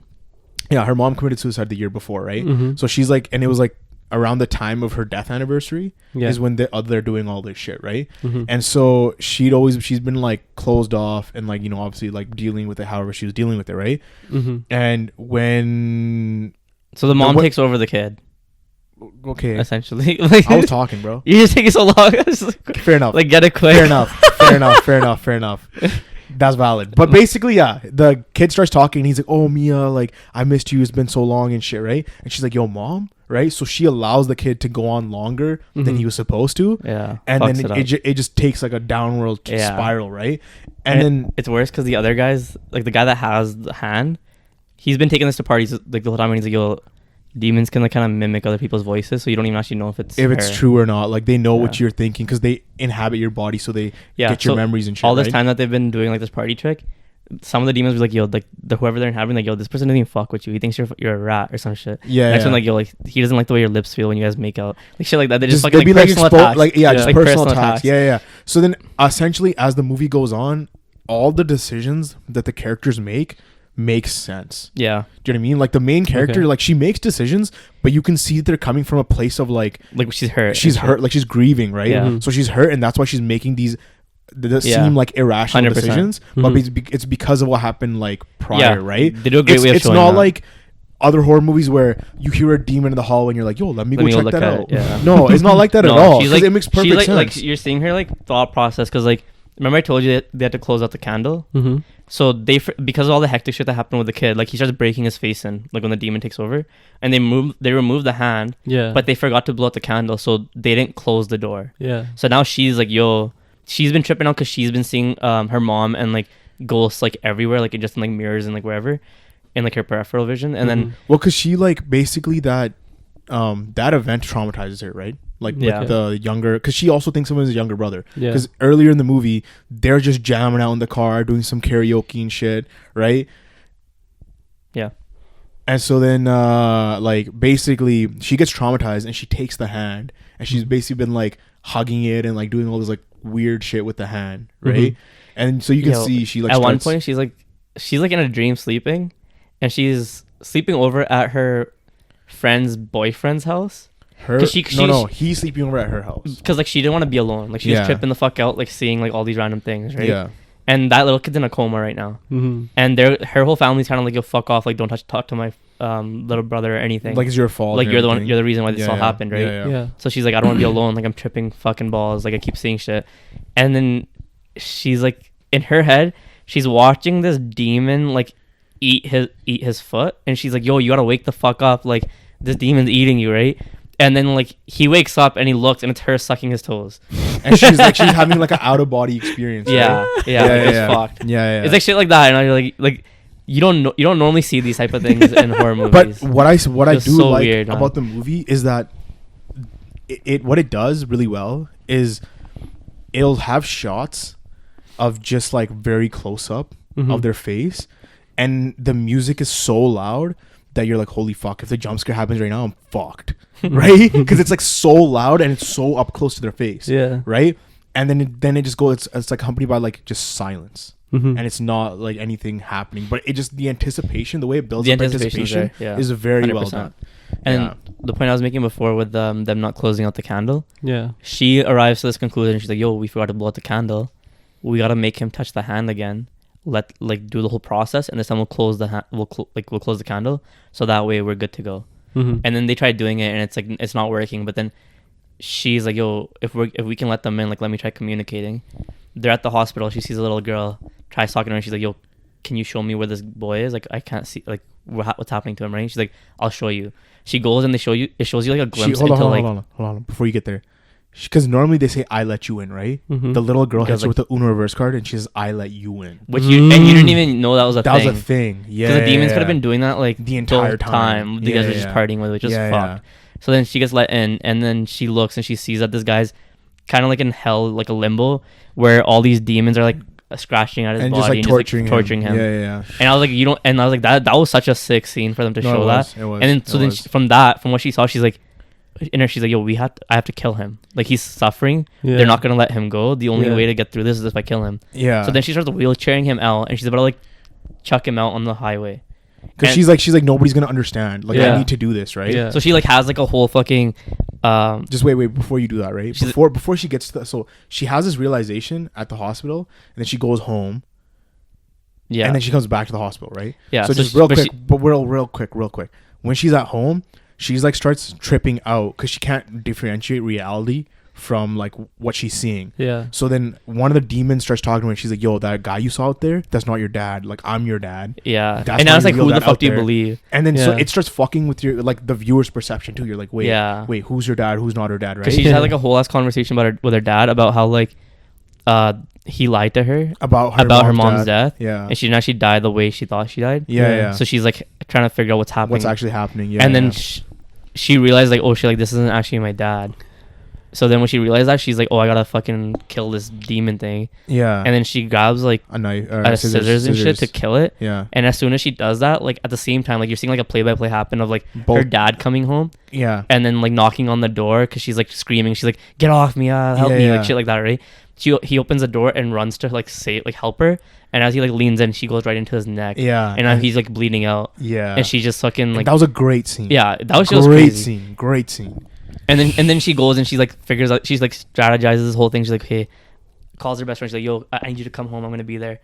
Yeah, her mom committed suicide the year before, right? So she's like, and it was like around the time of her death anniversary is when they're doing all this shit, right? And so she's been like closed off and like, you know, obviously like dealing with it however she was dealing with it, right? And when So the mom takes over the kid, okay, essentially. Like, I was talking, bro. you just taking so long. It's like, Fair enough. like get it quick. Fair enough. That's valid. But basically, yeah, the kid starts talking and he's like, oh, Mia, like, I missed you. It's been so long and shit, right? And she's like, yo, mom, right? So she allows the kid to go on longer than he was supposed to. Yeah. And fucks then it up. it just takes like a downward spiral, right? And then it's worse because the other guys, like the guy that has the hand, he's been taking this to parties like the whole time, and he's like, yo, demons can like kind of mimic other people's voices, so you don't even actually know if it's her. true or not. Like they know what you're thinking because they inhabit your body, so they get your memories and shit. All this right? time that they've been doing like this party trick, some of the demons were like, yo, like whoever they're inhabiting, like, yo, this person doesn't even fuck with you. He thinks you're a rat or some shit. Yeah. Next one, like, yo, like he doesn't like the way your lips feel when you guys make out, like shit like that. They just they'd fucking be like like personal attacks. like just like personal attacks. Yeah. So then essentially, as the movie goes on, all the decisions that the characters make sense. Yeah. Do you know what I mean? Like the main character, like she makes decisions, but you can see they're coming from a place of like she's hurt. She's hurt, like she's grieving, right? Yeah. So she's hurt, and that's why she's making these that seem like irrational 100%. decisions, but it's because of what happened like prior, right? They do a great way of it's showing not that. like other horror movies where you hear a demon in the hallway and you're like, yo, let me go check that out. Yeah. No, it's not like that at all. She's 'cause like, it makes perfect sense. Like you're seeing her like thought process because like remember I told you that they had to close out the candle. So because of all the hectic shit that happened with the kid, like he starts breaking his face in, like when the demon takes over, and they remove the hand, but they forgot to blow out the candle, so they didn't close the door. So now she's like, yo, she's been tripping out because she's been seeing her mom and like ghosts like everywhere, like just in like mirrors and like wherever, in like her peripheral vision, and then because she like basically that event traumatizes her, right? Like with the younger, because she also thinks someone's a younger brother. Because earlier in the movie, they're just jamming out in the car, doing some karaoke and shit, right? Yeah. And so then, like, basically, she gets traumatized and she takes the hand, and she's basically been like hugging it and like doing all this like weird shit with the hand, right? And so you can see she like at one point she's like in a dream sleeping, and she's sleeping over at her friend's boyfriend's house. He's sleeping over at her house because like she didn't want to be alone. Like she was tripping the fuck out, like seeing like all these random things, right? Yeah. And that little kid's in a coma right now, and her whole family's kind of like, yo, fuck off, like don't talk to my little brother or anything. Like it's your fault. Like you're the reason why this all happened, right? Yeah. So she's like, I don't want to be alone. Like I'm tripping fucking balls. Like I keep seeing shit, and then she's like, in her head, she's watching this demon like eat his foot, and she's like, yo, you gotta wake the fuck up. Like this demon's eating you, right? And then like he wakes up and he looks and it's her sucking his toes, and she's having like an out of body experience. Right? It's fucked. Yeah. It's like shit like that, and you're like you don't normally see these type of things in horror movies. But what I do so like weird, about the movie is that what it does really well is it'll have shots of just like very close up of their face, and the music is so loud that you're like, holy fuck, if the jump scare happens right now, I'm fucked. Right? Because it's like so loud and it's so up close to their face. Yeah. Right? And then it just goes, it's like accompanied by like just silence. And it's not like anything happening, but it just, the anticipation, the way it builds up anticipation is very 100%. Well done. And the point I was making before with them not closing out the candle, she arrives to this conclusion. She's like, yo, we forgot to blow out the candle. We got to make him touch the hand again. Let like do the whole process, and this time we'll close the we'll close the candle, so that way we're good to go. And then they tried doing it, and it's like it's not working. But then she's like, yo, if we can let them in, like, let me try communicating. They're at the hospital. She sees a little girl, tries talking to her, and she's like, yo, can you show me where this boy is? Like, I can't see, like, what's happening to him, right? She's like, I'll show you. She goes and it shows you like a glimpse hold into on, before you get there. Because normally they say, I let you in, right? Mhm. The little girl Because, hits her with the Uno reverse card and she says, I let you in. which you and you didn't even know that was a That thing. was a thing. Yeah. Because the demons could have been doing that like the entire time. You guys were just partying with it, which is fucked. So then she gets let in, and then she looks and she sees that this guy's kind of like in hell, like a limbo, where all these demons are like scratching at his And body just like and torturing him. Yeah. And I was like, you don't. And I was like, that was such a sick scene for them to show that. It was. And then so then from what she saw, she's like, she's like, yo, I have to kill him. Like, he's suffering. Yeah. They're not gonna let him go. The only Yeah. way to get through this is if I kill him. Yeah. So then she starts wheelchairing him out, and she's about to like chuck him out on the highway. Because and- she's like, nobody's going to understand. Like, Yeah. I need to do this, right? Yeah. So she like has like a whole fucking Just wait before you do that, right? She's- Before she gets to the, so she has this realization at the hospital, and then she goes home, yeah. and then she comes back to the hospital, right? Yeah, So so just she- real but quick, she- but real quick. When she's at home, she's like starts tripping out because she can't differentiate reality from like what she's seeing. Yeah. So then one of the demons starts talking to her, and she's like, "Yo, that guy you saw out there, that's not your dad. Like, I'm your dad." Yeah. That's And why I was you like, revealed who the that fuck out do you there. believe? And then so Yeah. it starts fucking with your like the viewer's perception too. You're like, wait, Yeah. who's your dad? Who's not her dad? Because Right? she just had like a whole ass conversation with her dad about how like he lied to her About her mom's death. Yeah. And she didn't actually die the way she thought she died. Yeah. So she's like trying to figure out what's happening. What's actually happening? Yeah. and then yeah. she realized like, oh shit, like this isn't actually my dad. So then when she realized that, she's like, oh, I gotta fucking kill this demon thing. Yeah. And then she grabs like a knife, scissors and shit to kill it. Yeah. And as soon as she does that, like at the same time, like you're seeing like a play-by-play happen of like her Both- dad coming home Yeah. and then like knocking on the door because she's like screaming. She's like, "Get off me! Help Yeah, me!" yeah. Like shit like that, right? He opens the door and runs to like help her. And as he like leans in, she goes right into his neck. Yeah. And he's like bleeding out. Yeah. And she just fucking And like, that was a great scene. yeah, that was just great crazy. scene. Great scene. And then she goes and she's like figures out, she's like strategizes this whole thing. She's like, hey, calls her best friend. She's like, yo, I need you to come home. I'm gonna be there.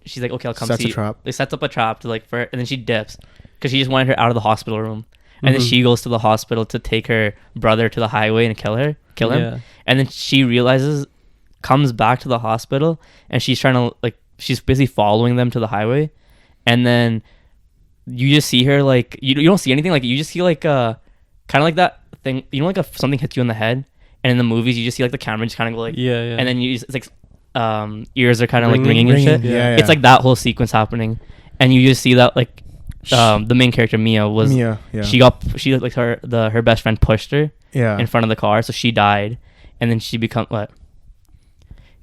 She's like, okay, I'll come Sets see a trap. They sets up a trap to like for her, and then she dips because she just wanted her out of the hospital room. And then Mhm. she goes to the hospital to take her brother to the highway and kill him. Yeah. And then she comes back to the hospital, and she's trying to like, she's busy following them to the highway. And then you just see her like, you don't see anything, like you just see like kind of like that thing, you know, like if something hits you in the head, and in the movies you just see like the camera just kind of go like, Yeah. and then it's like ears are kind of like ringing and shit. Yeah. It's like that whole sequence happening, and you just see that like the main character Mia was Mia. Yeah. she like her best friend pushed her Yeah. in front of the car, so she died, and then she become what?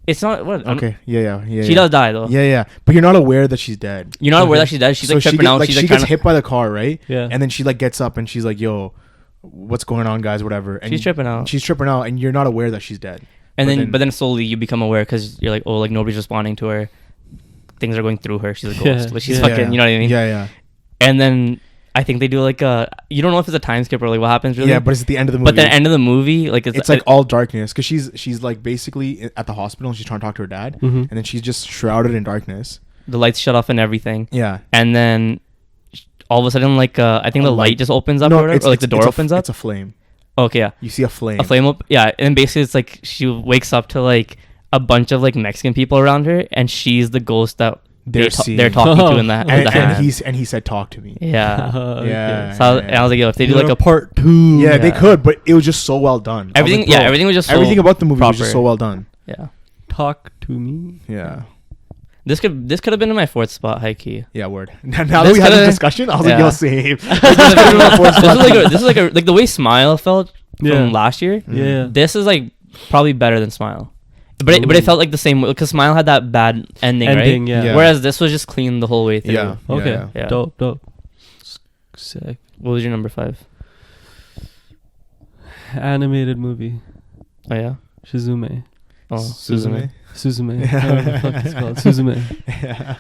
It's not what? Okay. Yeah. She does die though. Yeah. But you're not aware that she's dead. You're not aware Okay. that she's dead. She's So like she tripping out. She's she like gets trying hit by the car, right? Yeah. And then she like gets up and she's like, "Yo, what's going on, guys? Whatever." And she's tripping out. She's tripping out, and you're not aware that she's dead. But then slowly you become aware because you're like, oh, like nobody's responding to her. Things are going through her. She's a ghost. Yeah. Like she's Yeah. fucking. You know what I mean? Yeah. And then I think they do like you don't know if it's a time skip or like what happens really. Yeah, but it's at the end of the movie. But the end of the movie, like it's like all darkness because she's like basically at the hospital and she's trying to talk to her dad, Mhm. and then she's just shrouded in darkness. the lights shut off and everything. Yeah. And then all of a sudden, like I think the light just opens up or whatever, or like the door opens up. It's a flame. Okay, yeah, You see a flame. a flame up. Yeah, and basically it's like she wakes up to like a bunch of like Mexican people around her, and she's the ghost that they're seeing. talking to in that. and he said, "Talk to me." Yeah. Yeah. So and I was like, yo, if they do like a part 2. Yeah, they Yeah. could, but it was just so well done. I was everything, like, yeah, bro, everything was just so everything about the movie was just proper. so well done. Yeah, Talk to me. Yeah. this could have been in my fourth spot, high key. Yeah, word. Now that we had coulda- this discussion, I was yeah. like, "Yo, same." This is like this is like the way Smile felt from Yeah. last year. Yeah. This is like probably better than Smile, but it Ooh. felt like the same because Smile had that bad ending, right? Yeah. Yeah. Whereas this was just clean the whole way through. Yeah. Okay. Yeah. Dope. Sick. What was your number 5? Animated movie. Oh yeah. Shizume. Oh, Suzume. Suzume. Whatever the fuck it's called. Suzume. Yeah.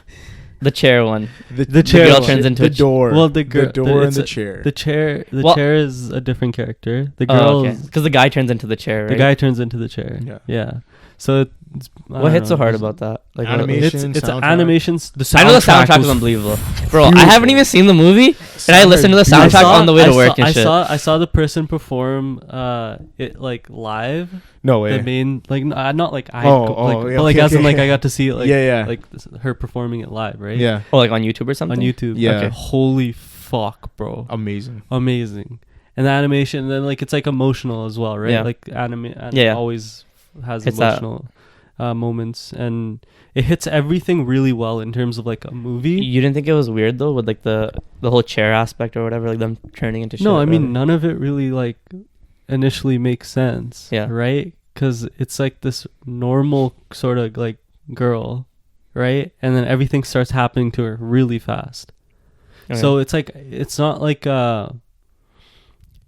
The chair one. The chair girl one. turns into the a door. Well, the girl- door and it's the a- chair. The chair. The Well- chair is a different character. The Oh, girl. okay. Because the guy turns into the chair, right? The guy turns into the chair. Yeah. Yeah. So it's, I What don't hits so know, hard it's- about that? Like Animation. It's soundtrack. animations. The soundtrack I know the soundtrack was is unbelievable. Bro, I haven't even seen the movie, and I listened to the soundtrack on the way to work and shit. I saw the person perform it like live. No way. The main like not like I Oh, like, oh, yeah, but like okay, as in okay. like I got to see it like Yeah. like her performing it live, right? Yeah. Oh, like on YouTube or something? On YouTube. Yeah. Okay. Holy fuck, bro. Amazing. Amazing. And the animation, then like it's like emotional as well, right? Yeah. Like anime Yeah. always has It's that. emotional moments, and it hits everything really well in terms of like a movie. You didn't think it was weird though, with like the whole chair aspect or whatever, like them turning into shit? No, I mean or- none of it really like initially makes sense. Yeah. Right? Because it's like this normal sort of like girl, right? And then everything starts happening to her really fast. Okay. So it's like it's not like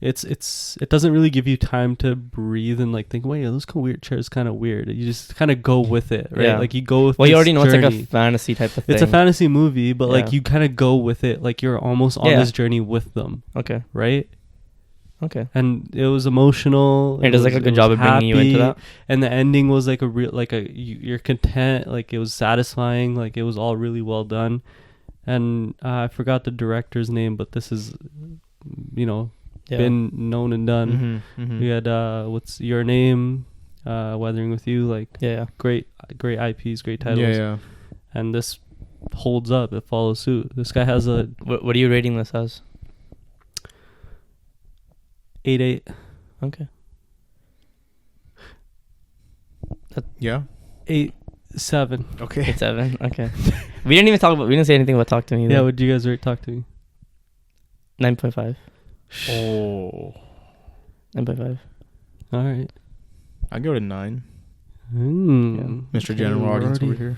it doesn't really give you time to breathe and like think, wait, this weird chair is kind of weird. You just kind of go with it, right? Yeah. Like you go with. well, you this already know journey. it's like a fantasy type of thing. It's a fantasy movie, but like Yeah. you kind of go with it, like you're almost on Yeah. this journey with them, Okay. right? Okay. And it was emotional. It does like a good job of bringing you into that. And the ending was like a real, like you're content, like it was satisfying, like it was all really well done. And I forgot the director's name, but this is, you know, Yeah. been known and done. We had What's Your Name, Weathering with You, like Yeah. great IPs, great titles. Yeah. And this holds up. It follows suit. This guy has a What are you rating this as? 8.8. Okay. Yeah. 8.7. Okay. It's 7. Okay. We didn't say anything about Talk to Me. Yeah, would you guys rate Talk to Me? 9.5. Oh. 9.5. All right. I go to 9. Mr. Okay, General we're Audience over already- here.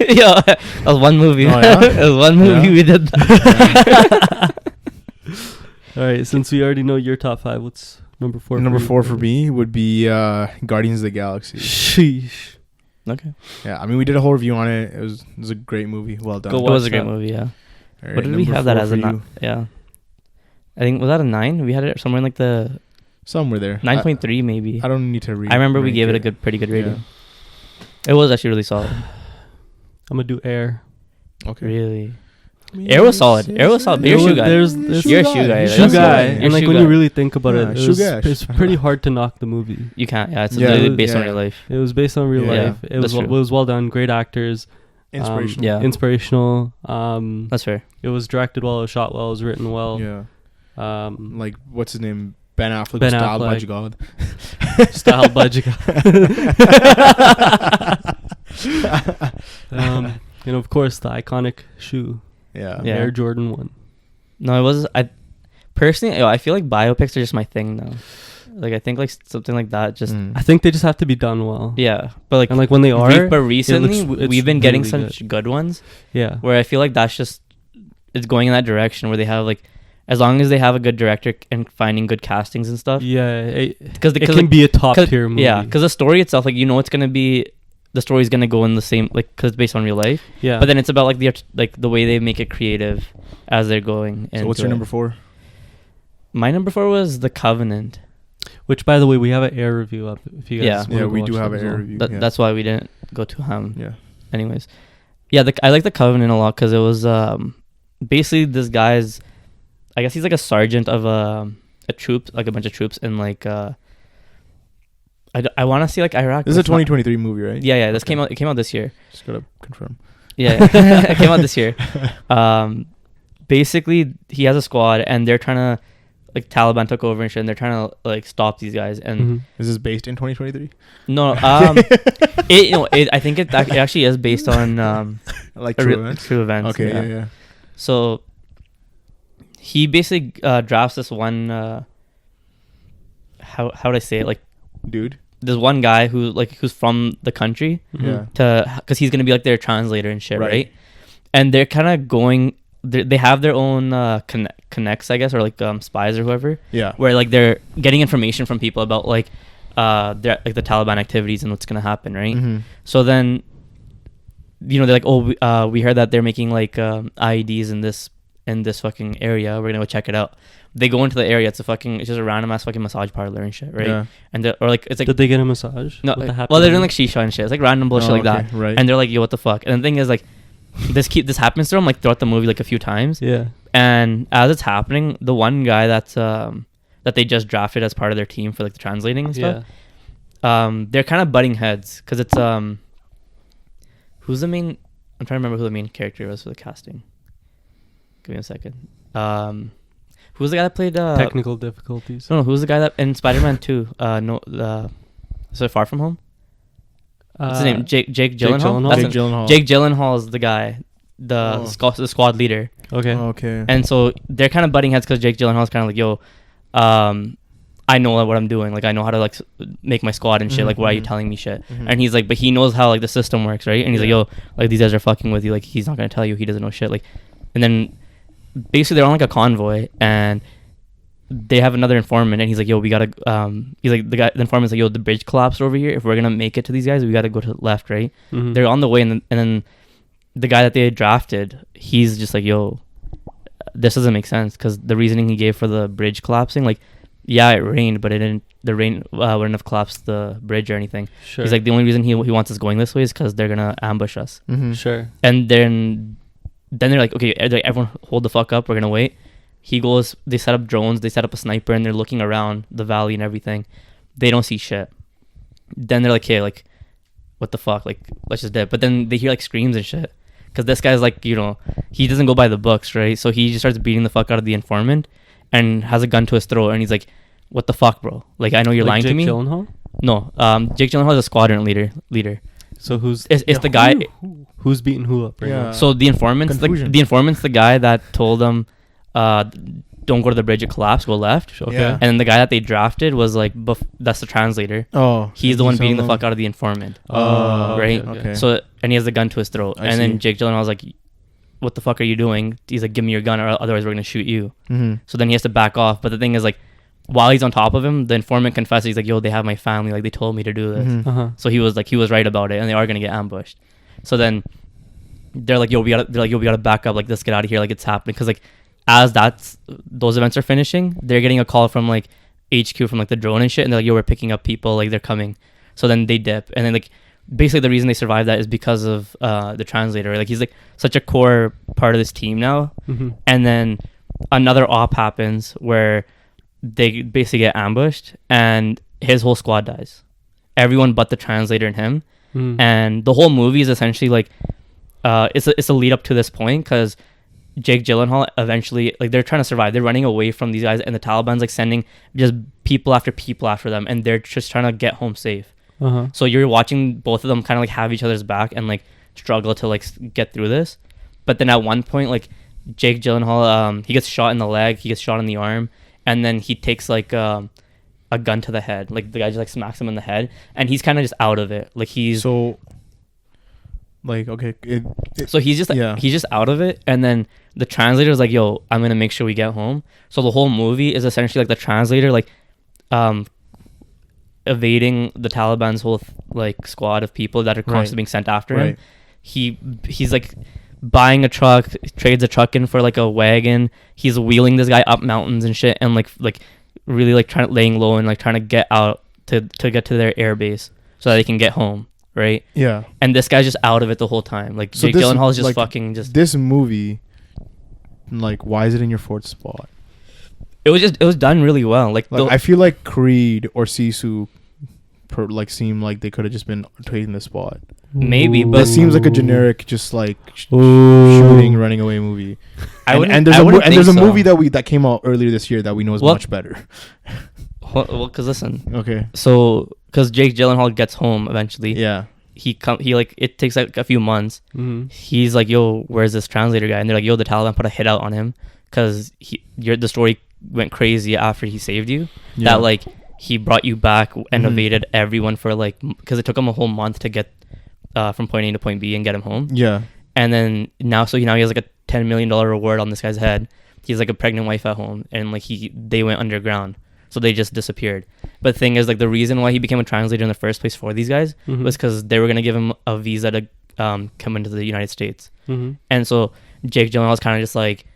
Yeah, that was one movie. Oh, yeah? It was one movie Yeah. we did that. All right, since we already know your top 5, what's number 4? Number for you? 4 for me would be Guardians of the Galaxy. Sheesh. Okay. Yeah, I mean we did a whole review on it. It was a great movie. Well done. Go It watch was a great that. movie, yeah. All right, What did we number have that 4 as for a you. 9? Yeah. I think, was that a 9? We had it somewhere in like the Somewhere there. 9.3 maybe. I don't need to read. I remember we rank gave it a pretty good rating. It was actually really solid. I'm going to do Air. Okay. Really. Air was solid. Air was solid. But you're a shoe guy. There's You're a shoe guy. Shoe That's guy. right. You're And like shoe when guy. you really think about Yeah, it, shoe guy. it's pretty hard to knock the movie. You can't. Yeah, it's Yeah. literally based on Yeah. your life. It was based on real Yeah. life. It That's was true. well done. Great actors. Inspirational. Yeah. Inspirational. That's fair. It was directed well. It was shot well. It was written well. Yeah. Like Like what's his name? Ben Affleck. Ben Styled by Affleck. God. style budget. And of course the iconic shoe, Yeah. Yeah. Air Jordan 1. No, it was. I personally, I feel like biopics are just my thing now. Like I think like something like that just. I think they just have to be done well. Yeah, but like And like when they are, but recently it's we've been getting really such good ones yeah. where I feel like that's just it's going in that direction where they have like as long as they have a good director and finding good castings and stuff. Yeah, it Because can like, be a top tier movie. Yeah, because the story itself, like it's gonna be the story's gonna go in the same like because it's based on real life. yeah. But then it's about like the way they make it creative as they're going. So what's your number 4? My number 4 was The Covenant. Which, by the way, we have an Air review up. If you guys Yeah. wanna Yeah, go we watch do that have as an air well. review. That, yeah. That's why we didn't go to ham. Yeah. Anyways, yeah, I like The Covenant a lot because it was basically this guy's. I guess he's like a sergeant of a troop, like a bunch of troops in like I want to say like Iraq. This is a but it's not- 2023 movie, right? Yeah. This Okay. came out. It came out this year. Just gotta confirm. Yeah, it came out this year. Basically, he has a squad, and they're trying to, like, Taliban took over and shit, and they're trying to like stop these guys. And Mhm. Is this based in 2023? no, I think it actually is based on Like a true real- events? true events. Okay, yeah. So he basically drafts this one. How would I say it? Like Dude. this one guy who's from the country Mhm. Yeah. because he's gonna be like their translator and shit, Right. right? And they're kind of going. They have their own connects, I guess, or like spies or whoever, Yeah. where like they're getting information from people about like their like the Taliban activities and what's gonna happen, right? Mm-hmm. So then, they're like, oh, we heard that they're making like IEDs in this fucking area. We're gonna go check it out. They go into the area. It's just a random ass fucking massage parlor and shit, right? Yeah. And or like it's like Did they get a massage? no, What the well they're doing happened? like shisha and shit. It's like random bullshit Oh, like okay, that. right. And they're like, yo, what the fuck? And the thing is like, this happens to him like throughout the movie like a few times. Yeah. And as it's happening, the one guy that's that they just drafted as part of their team for like the translating and stuff, they're kind of butting heads because it's who's the main? I'm trying to remember who the main character was for the casting. Give me a second. Who was the guy that played Technical difficulties. No, who was the guy that in Spider-Man 2? So Far From Home. What's his name? Jake Gyllenhaal. Jake Gyllenhaal. Jake Gyllenhaal is the guy, the squad leader. Okay. Okay. And so they're kind of butting heads because Jake Gyllenhaal is kind of like, yo, I know what I'm doing. Like, I know how to like make my squad and shit. Like, why are you telling me shit? And he's like, but he knows how like the system works, right? And he's like, yo, like these guys are fucking with you. Like, he's not gonna tell you. He doesn't know shit. Like, and then basically they're on like a convoy and they have another informant and he's like, yo, we gotta he's like, the informant's like, yo, the bridge collapsed over here. If we're gonna make it to these guys, we gotta go to the left, right? They're on the way, and then the guy that they had drafted, he's just like, yo, this doesn't make sense because the reasoning he gave for the bridge collapsing, like, yeah, it rained, but it didn't. The rain wouldn't have collapsed the bridge or anything. Sure. He's like, the only reason he wants us going this way is because they're gonna ambush us. Sure. And then they're like, okay, everyone hold the fuck up. We're gonna wait. He goes. They set up drones. They set up a sniper, and they're looking around the valley and everything. They don't see shit. Then they're like, hey, like, what the fuck? Like, let's just dip. But then they hear like screams and shit. Because this guy's like, you know, he doesn't go by the books, right? So he just starts beating the fuck out of the informant and has a gun to his throat. And he's like, what the fuck, bro? Like, I know you're lying Jake to me. Gyllenhaal? No, Jake Gyllenhaal is a squadron leader. So who's It's the guy. who's beating who up right Yeah. now? So the informant's the informant's the guy that told them, don't go to the bridge, it collapsed, go left. Okay. Yeah. And then the guy that they drafted was like, that's the translator. Oh, He's the one saw beating the them? fuck out of the informant. Right? Okay. So, and he has a gun to his throat. I and see. then Jake Gyllenhaal was like, what the fuck are you doing? He's like, give me your gun or otherwise we're going to shoot you. So then he has to back off. But the thing is, like, while he's on top of him, the informant confesses. He's like, yo, they have my family. Like, they told me to do this. So he was right about it, and they are going to get ambushed. So then they're like, yo, we gotta back up. Like, let's get out of here. Like, it's happening. Because, like, as those events are finishing, they're getting a call from, like, HQ from, like, the drone and shit. And they're like, yo, we're picking up people. Like, they're coming. So then they dip. And then, like, basically the reason they survived that is because of the translator. Like, he's, like, such a core part of this team now. And then another op happens where they basically get ambushed and his whole squad dies. Everyone but the translator and him. And the whole movie is essentially like it's a lead up to this point because Jake Gyllenhaal eventually, like, they're trying to survive. They're running away from these guys and the Taliban's like sending just people after them, and they're just trying to get home safe. So you're watching both of them kind of like have each other's back and like struggle to like get through this. But then at one point, like, Jake Gyllenhaal, he gets shot in the leg, he gets shot in the arm, and then he takes like a gun to the head. Like, the guy just like smacks him in the head, and he's kind of just out of it. Like, he's so like, okay, so he's just he's just out of it. And then the translator is like, yo, I'm gonna make sure we get home. So the whole movie is essentially like the translator like evading the Taliban's whole like squad of people that are constantly being sent after him. He's like buying a truck, trades a truck in for like a wagon. He's wheeling this guy up mountains and shit, and like really like laying low and like trying to get out to get to their air base so that they can get home, right? Yeah. And this guy's just out of it the whole time. Like, So Jake this, Gyllenhaal is just like, fucking just. This movie, like, why is it in your fourth spot? It was done really well. Like, I feel like Creed or Sisu seem like they could have just been taking the spot. maybe, But but it seems like a generic, just like shooting, running away movie. And there's a movie that came out earlier this year that we know is much better. Well, cause listen. Okay. So, cause Jake Gyllenhaal gets home eventually. Yeah. He like, it takes like a few months. He's like, yo, where's this translator guy? And they're like, yo, the Taliban put a hit out on him because the story went crazy after he saved you. Yeah. That like he brought you back and evaded everyone for like, because it took him a whole month to get from point A to point B and get him home. Yeah. And then now he has like a $10 million reward on this guy's head. He's like a pregnant wife at home, and like they went underground, so they just disappeared. But the thing is, like, the reason why he became a translator in the first place for these guys was because they were gonna give him a visa to come into the United States. And so Jake Gyllenhaal is kind of just like,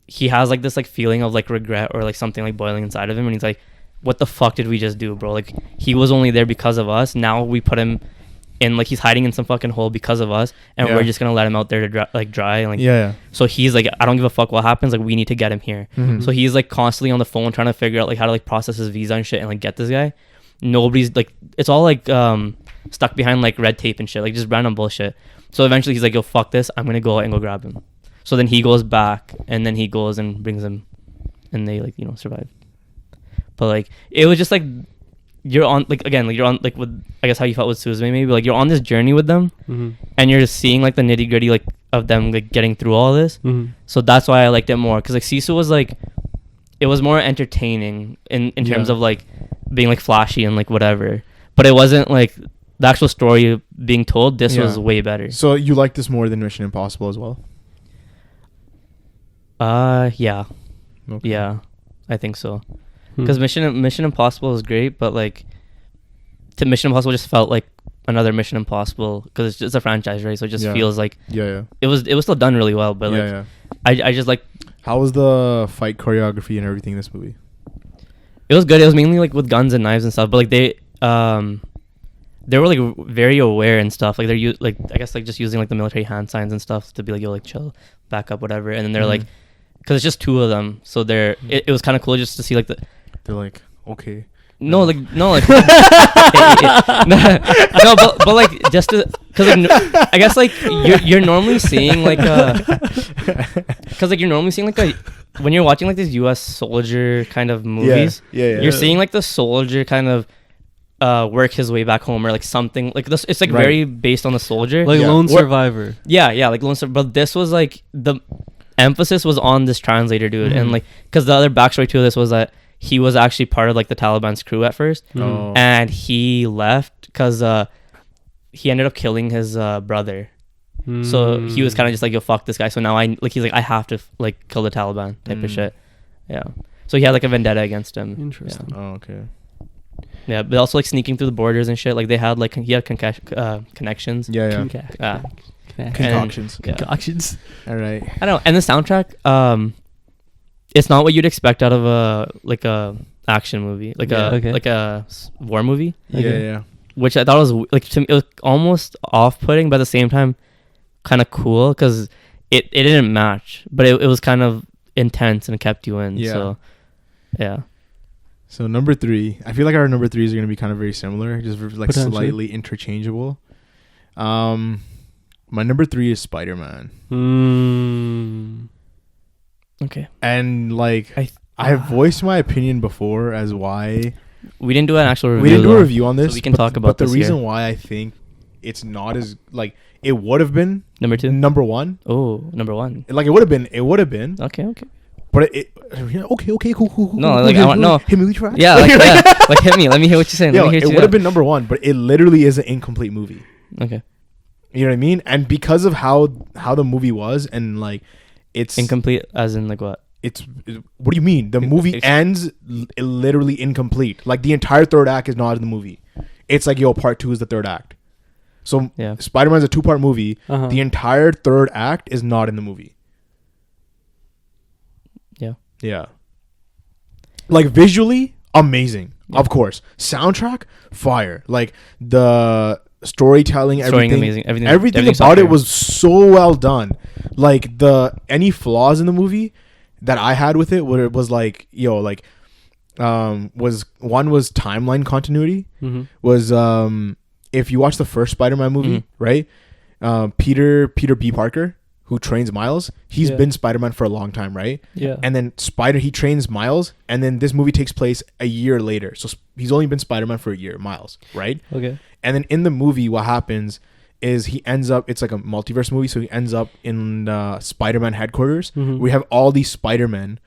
he has like this like feeling of like regret or like something like boiling inside of him, and he's like, what the fuck did we just do, bro? Like, he was only there because of us. Now we put him and like he's hiding in some fucking hole because of us, and Yeah. we're just gonna let him out there to dry and like. Yeah. So he's like, I don't give a fuck what happens. Like, we need to get him here. Mhm. So he's like constantly on the phone trying to figure out like how to like process his visa and shit and like get this guy. Nobody's like, it's all like stuck behind like red tape and shit, like just random bullshit. So eventually he's like, yo, fuck this, I'm gonna go and go grab him. So then he goes back, and then he goes and brings him, and they like, you know, survive. But like it was just like, you're on like, again, like you're on like with, I guess how you felt with Suzume, maybe like you're on this journey with them, Mm-hmm. and you're just seeing like the nitty gritty like of them like getting through all this. Mm-hmm. So that's why I liked it more, because like Sisu was like, it was more entertaining in terms Yeah. of like being like flashy and like whatever, but it wasn't like the actual story being told. This was Yeah. way better. So you like this more than Mission Impossible as well? Yeah, Okay. yeah, I think so. Hmm. Because Mission Impossible is great, but like, to Mission Impossible just felt like another Mission Impossible, because it's just a franchise, right? So it just Yeah. feels like Yeah. it was still done really well, but Yeah. like Yeah. I just like, How was the fight choreography and everything in this movie? it was good. It was mainly like with guns and knives and stuff, but like they were like very aware and stuff. Like they're like, I guess like just using like the military hand signs and stuff to be like, yo, like chill, back up, whatever. And then they're like, Mhm. because it's just two of them, so it was kind of cool just to see like the They're like, okay. no like no but like just to, because like I guess like you're normally seeing like because like you're normally seeing like a, when you're watching like these U.S. soldier kind of movies, Yeah. you're seeing like the soldier kind of work his way back home, or like something like this. It's like Right. very based on the soldier, Like Yeah. Lone Or- Survivor. yeah, like Lone Star. But this was like the emphasis was on this translator dude, Mhm. and like because the other backstory to this was that he was actually part of like the Taliban's crew at first, Oh. and he left because he ended up killing his brother. So he was kind of just like, yo, fuck this guy. So now he's like, I have to like kill the Taliban type of Mm. shit. Yeah. So he had like a vendetta against him. Interesting. Oh, okay. Yeah, but also like sneaking through the borders and shit. Like they had like he had connections. Yeah. Concoctions. Yeah. Concoctions. All right. I don't know. And the soundtrack, it's not what you'd expect out of a action movie, like Yeah. Okay. a war movie, Okay. Yeah. which I thought was like, to me it was almost off-putting, but at the same time kind of cool, because it didn't match, but it was kind of intense and it kept you in. Yeah. So yeah. So number 3, I feel like our number 3s are gonna be kind of very similar, just like Potentially. slightly interchangeable. My number 3 is Spider-Man, Okay. and like I I have voiced my opinion before as why We didn't do an actual review. we didn't do a though. review on this. we can but- talk about But the this reason here. why I think it's not as like it would have been Number 2. number 1, Oh, number 1. like it would have been, Okay. but okay, cool. No, like, I want- no. Hit me with trash. Yeah, like hit me. Let me hear what you're saying. Yo, Let me hear it what you would have got. been number 1, but it literally is an incomplete movie. Okay. You know what I mean? And because of how the movie was, and like it's Incomplete as in like what? what do you mean? The movie Ex- ends literally incomplete. Like the entire third act is not in the movie. It's like, yo, part 2 is the third act. So Yeah. Spider-Man's a 2-part movie. Uh-huh. The entire third act is not in the movie. Yeah. Yeah. Like visually amazing, of course. Soundtrack fire. Like the storytelling, Storying everything, amazing. Everything everything about it was so well done. Like any flaws in the movie that I had with it, where it was like, yo, like was timeline continuity. Mm-hmm. Was if you watch the first Spider-Man movie, Mhm. right? Peter B. Parker, who trains Miles, he's Yeah. been Spider-Man for a long time, right? Yeah. And then he trains Miles, and then this movie takes place a year later. So he's only been Spider-Man for a year, Miles, right? Okay. And then in the movie, what happens is he ends up, it's like a multiverse movie, so he ends up in Spider-Man headquarters. Mhm. We have all these Spider-Men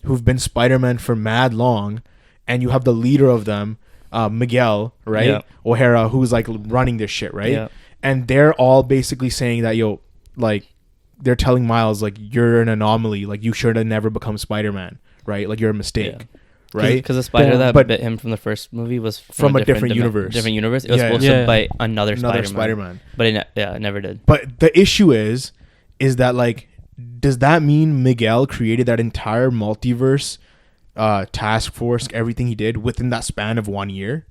who've been Spider-Man for mad long, and you have the leader of them, Miguel, right? Yeah. O'Hara, who's like running this shit, right? Yeah. And they're all basically saying that, yo, like, they're telling Miles, like, you're an anomaly, like, you should have never become Spider-Man, right? Like, you're a mistake. Yeah. Right? Because the spider Yeah. that But- bit him from the first movie was From a different universe. Different universe. It was Yeah, supposed yeah. to bite another Another Spider-Man, Spider-Man. but it never did. But the issue is that, like, does that mean Miguel created that entire multiverse task force, everything he did within that span of 1 year?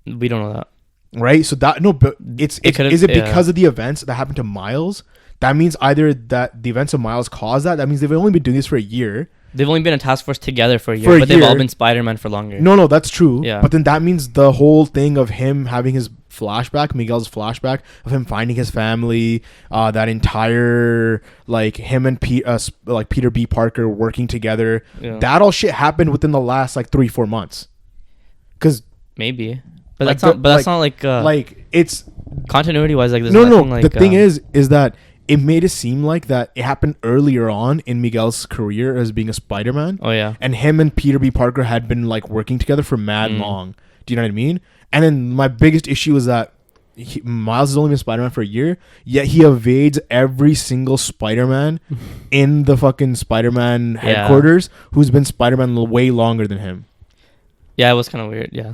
We don't know that. right? So that no, but is it yeah. because of the events that happened to Miles? That means either that the events of Miles caused that. That means they've only been doing this for a year. They've only been a task force together for a year, For a but they've all year. been Spider-Man for longer. No, that's true. Yeah. But then that means the whole thing of him having his flashback, Miguel's flashback of him finding his family, that entire like him and like Peter B. Parker working together, Yeah. that all shit happened within the last like 3-4 months. Because Maybe, but Like that's not. the- But that's like- not like like it's continuity wise. Like there's no. nothing like, The thing is that it made it seem like that it happened earlier on in Miguel's career as being a Spider-Man. Oh yeah. And him and Peter B. Parker had been like working together for mad long. Do you know what I mean? And then my biggest issue is that Miles has only been Spider-Man for a year, yet he evades every single Spider-Man in the fucking Spider-Man headquarters who's been Spider-Man way longer than him. Yeah, it was kind of weird. Yeah.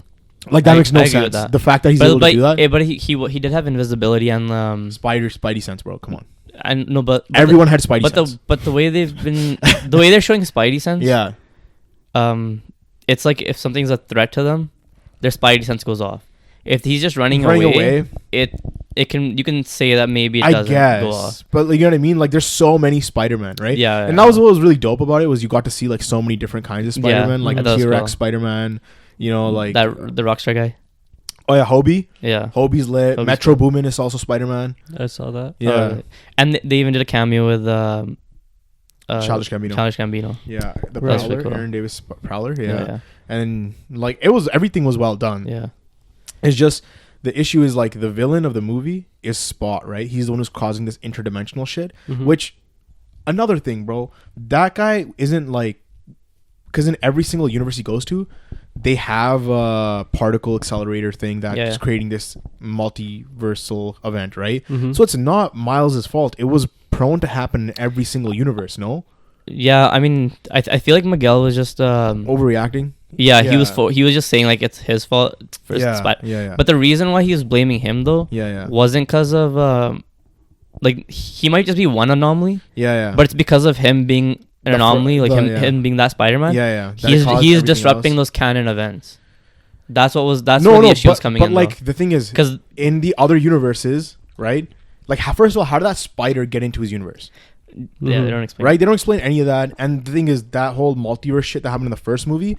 Like that I- makes no I agree with sense. that. The fact that he's But able to do that. but he did have invisibility and Spidey sense, bro. Come on. and no, but Everyone had Spidey but sense. the way they've been the way they're showing Spidey sense. Yeah. It's like if something's a threat to them, their Spidey sense goes off. If he's just running Running away, away. it can you can say that maybe it I doesn't go off. guess, but like, you know what I mean. Like, there's so many Spider-Man, right? Yeah, and yeah. that was what was really dope about it, was you got to see like so many different kinds of Yeah, Spider-Man, like that was T-Rex cool. Spider-Man. You know, like That the Rockstar guy. oh yeah, Hobie. Yeah. Hobie's lit. Hobie's Metro cool. Boomin is also Spider-Man. I saw that. Yeah, Oh, really? And they even did a cameo with Childish Gambino. Childish Gambino. Yeah, the Right. Prowler, That's really cool. Aaron Davis Prowler. Yeah. Yeah. And like everything was well done. Yeah. It's just the issue is like the villain of the movie is Spot, right? He's the one who's causing this interdimensional shit. Mhm. Which, another thing, bro, that guy isn't like, because in every single universe he goes to, they have a particle accelerator thing that is creating this multiversal event, right? Mhm. So it's not Miles' fault. It was prone to happen in every single universe, no? Yeah, I mean, I feel like Miguel was just Overreacting. yeah, he was Yeah. he was just saying like it's his fault for Yeah. But the reason why he was blaming him though yeah. wasn't because of like he might just be one anomaly, Yeah. but it's because of him being an The anomaly, like yeah. him being that Spider-Man. Yeah. That He's caused he's everything disrupting else. those canon events. That's where the issue was coming but in. like the thing is, because in the other universes, right? Like, first of all, how did that spider get into his universe? yeah, they don't explain. Right? They don't explain any of that. And the thing is, that whole multiverse shit that happened in the first movie,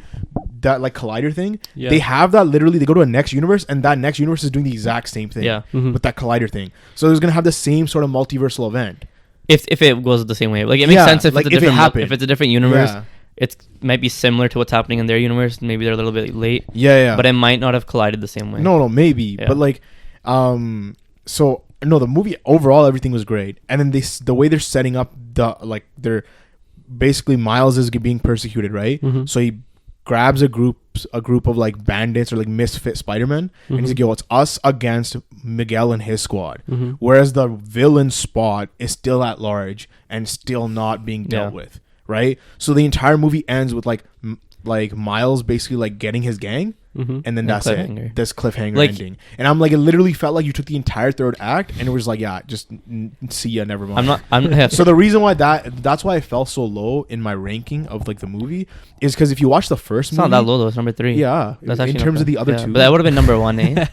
that like collider thing, Yeah. they have that literally. They go to a next universe, and that next universe is doing the exact same thing. Yeah. Mhm. With that collider thing, so there's gonna have the same sort of multiversal event. If it goes the same way, like it makes Yeah, sense if like, it's a if it different happened. if it's a different universe. Yeah. It might be similar to what's happening in their universe. Maybe they're a little bit late, Yeah. but it might not have collided the same way. No, maybe, Yeah. but like, so no, the movie overall everything was great, and then the way they're setting up they're basically Miles is being persecuted, right? Mhm. So he grabs a group of like bandits or like misfit Spider-Man, and he's like, yo, it's us against Miguel and his squad. Mhm. Whereas the villain Spot is still at large and still not being dealt Yeah. with, right? So the entire movie ends with like Miles basically like getting his gang, Mhm. and then Yeah, that's cliffhanger. it. This cliffhanger Like- ending, and I'm like, it literally felt like you took the entire third act, and it was like, yeah, just see ya, never mind. I'm So the reason why that's why I fell so low in my ranking of like the movie is because if you watch the first it's movie, not that low though. It's number 3. yeah, That's in actually terms not of the bad. other Yeah, two, but that would have been number 1, eh?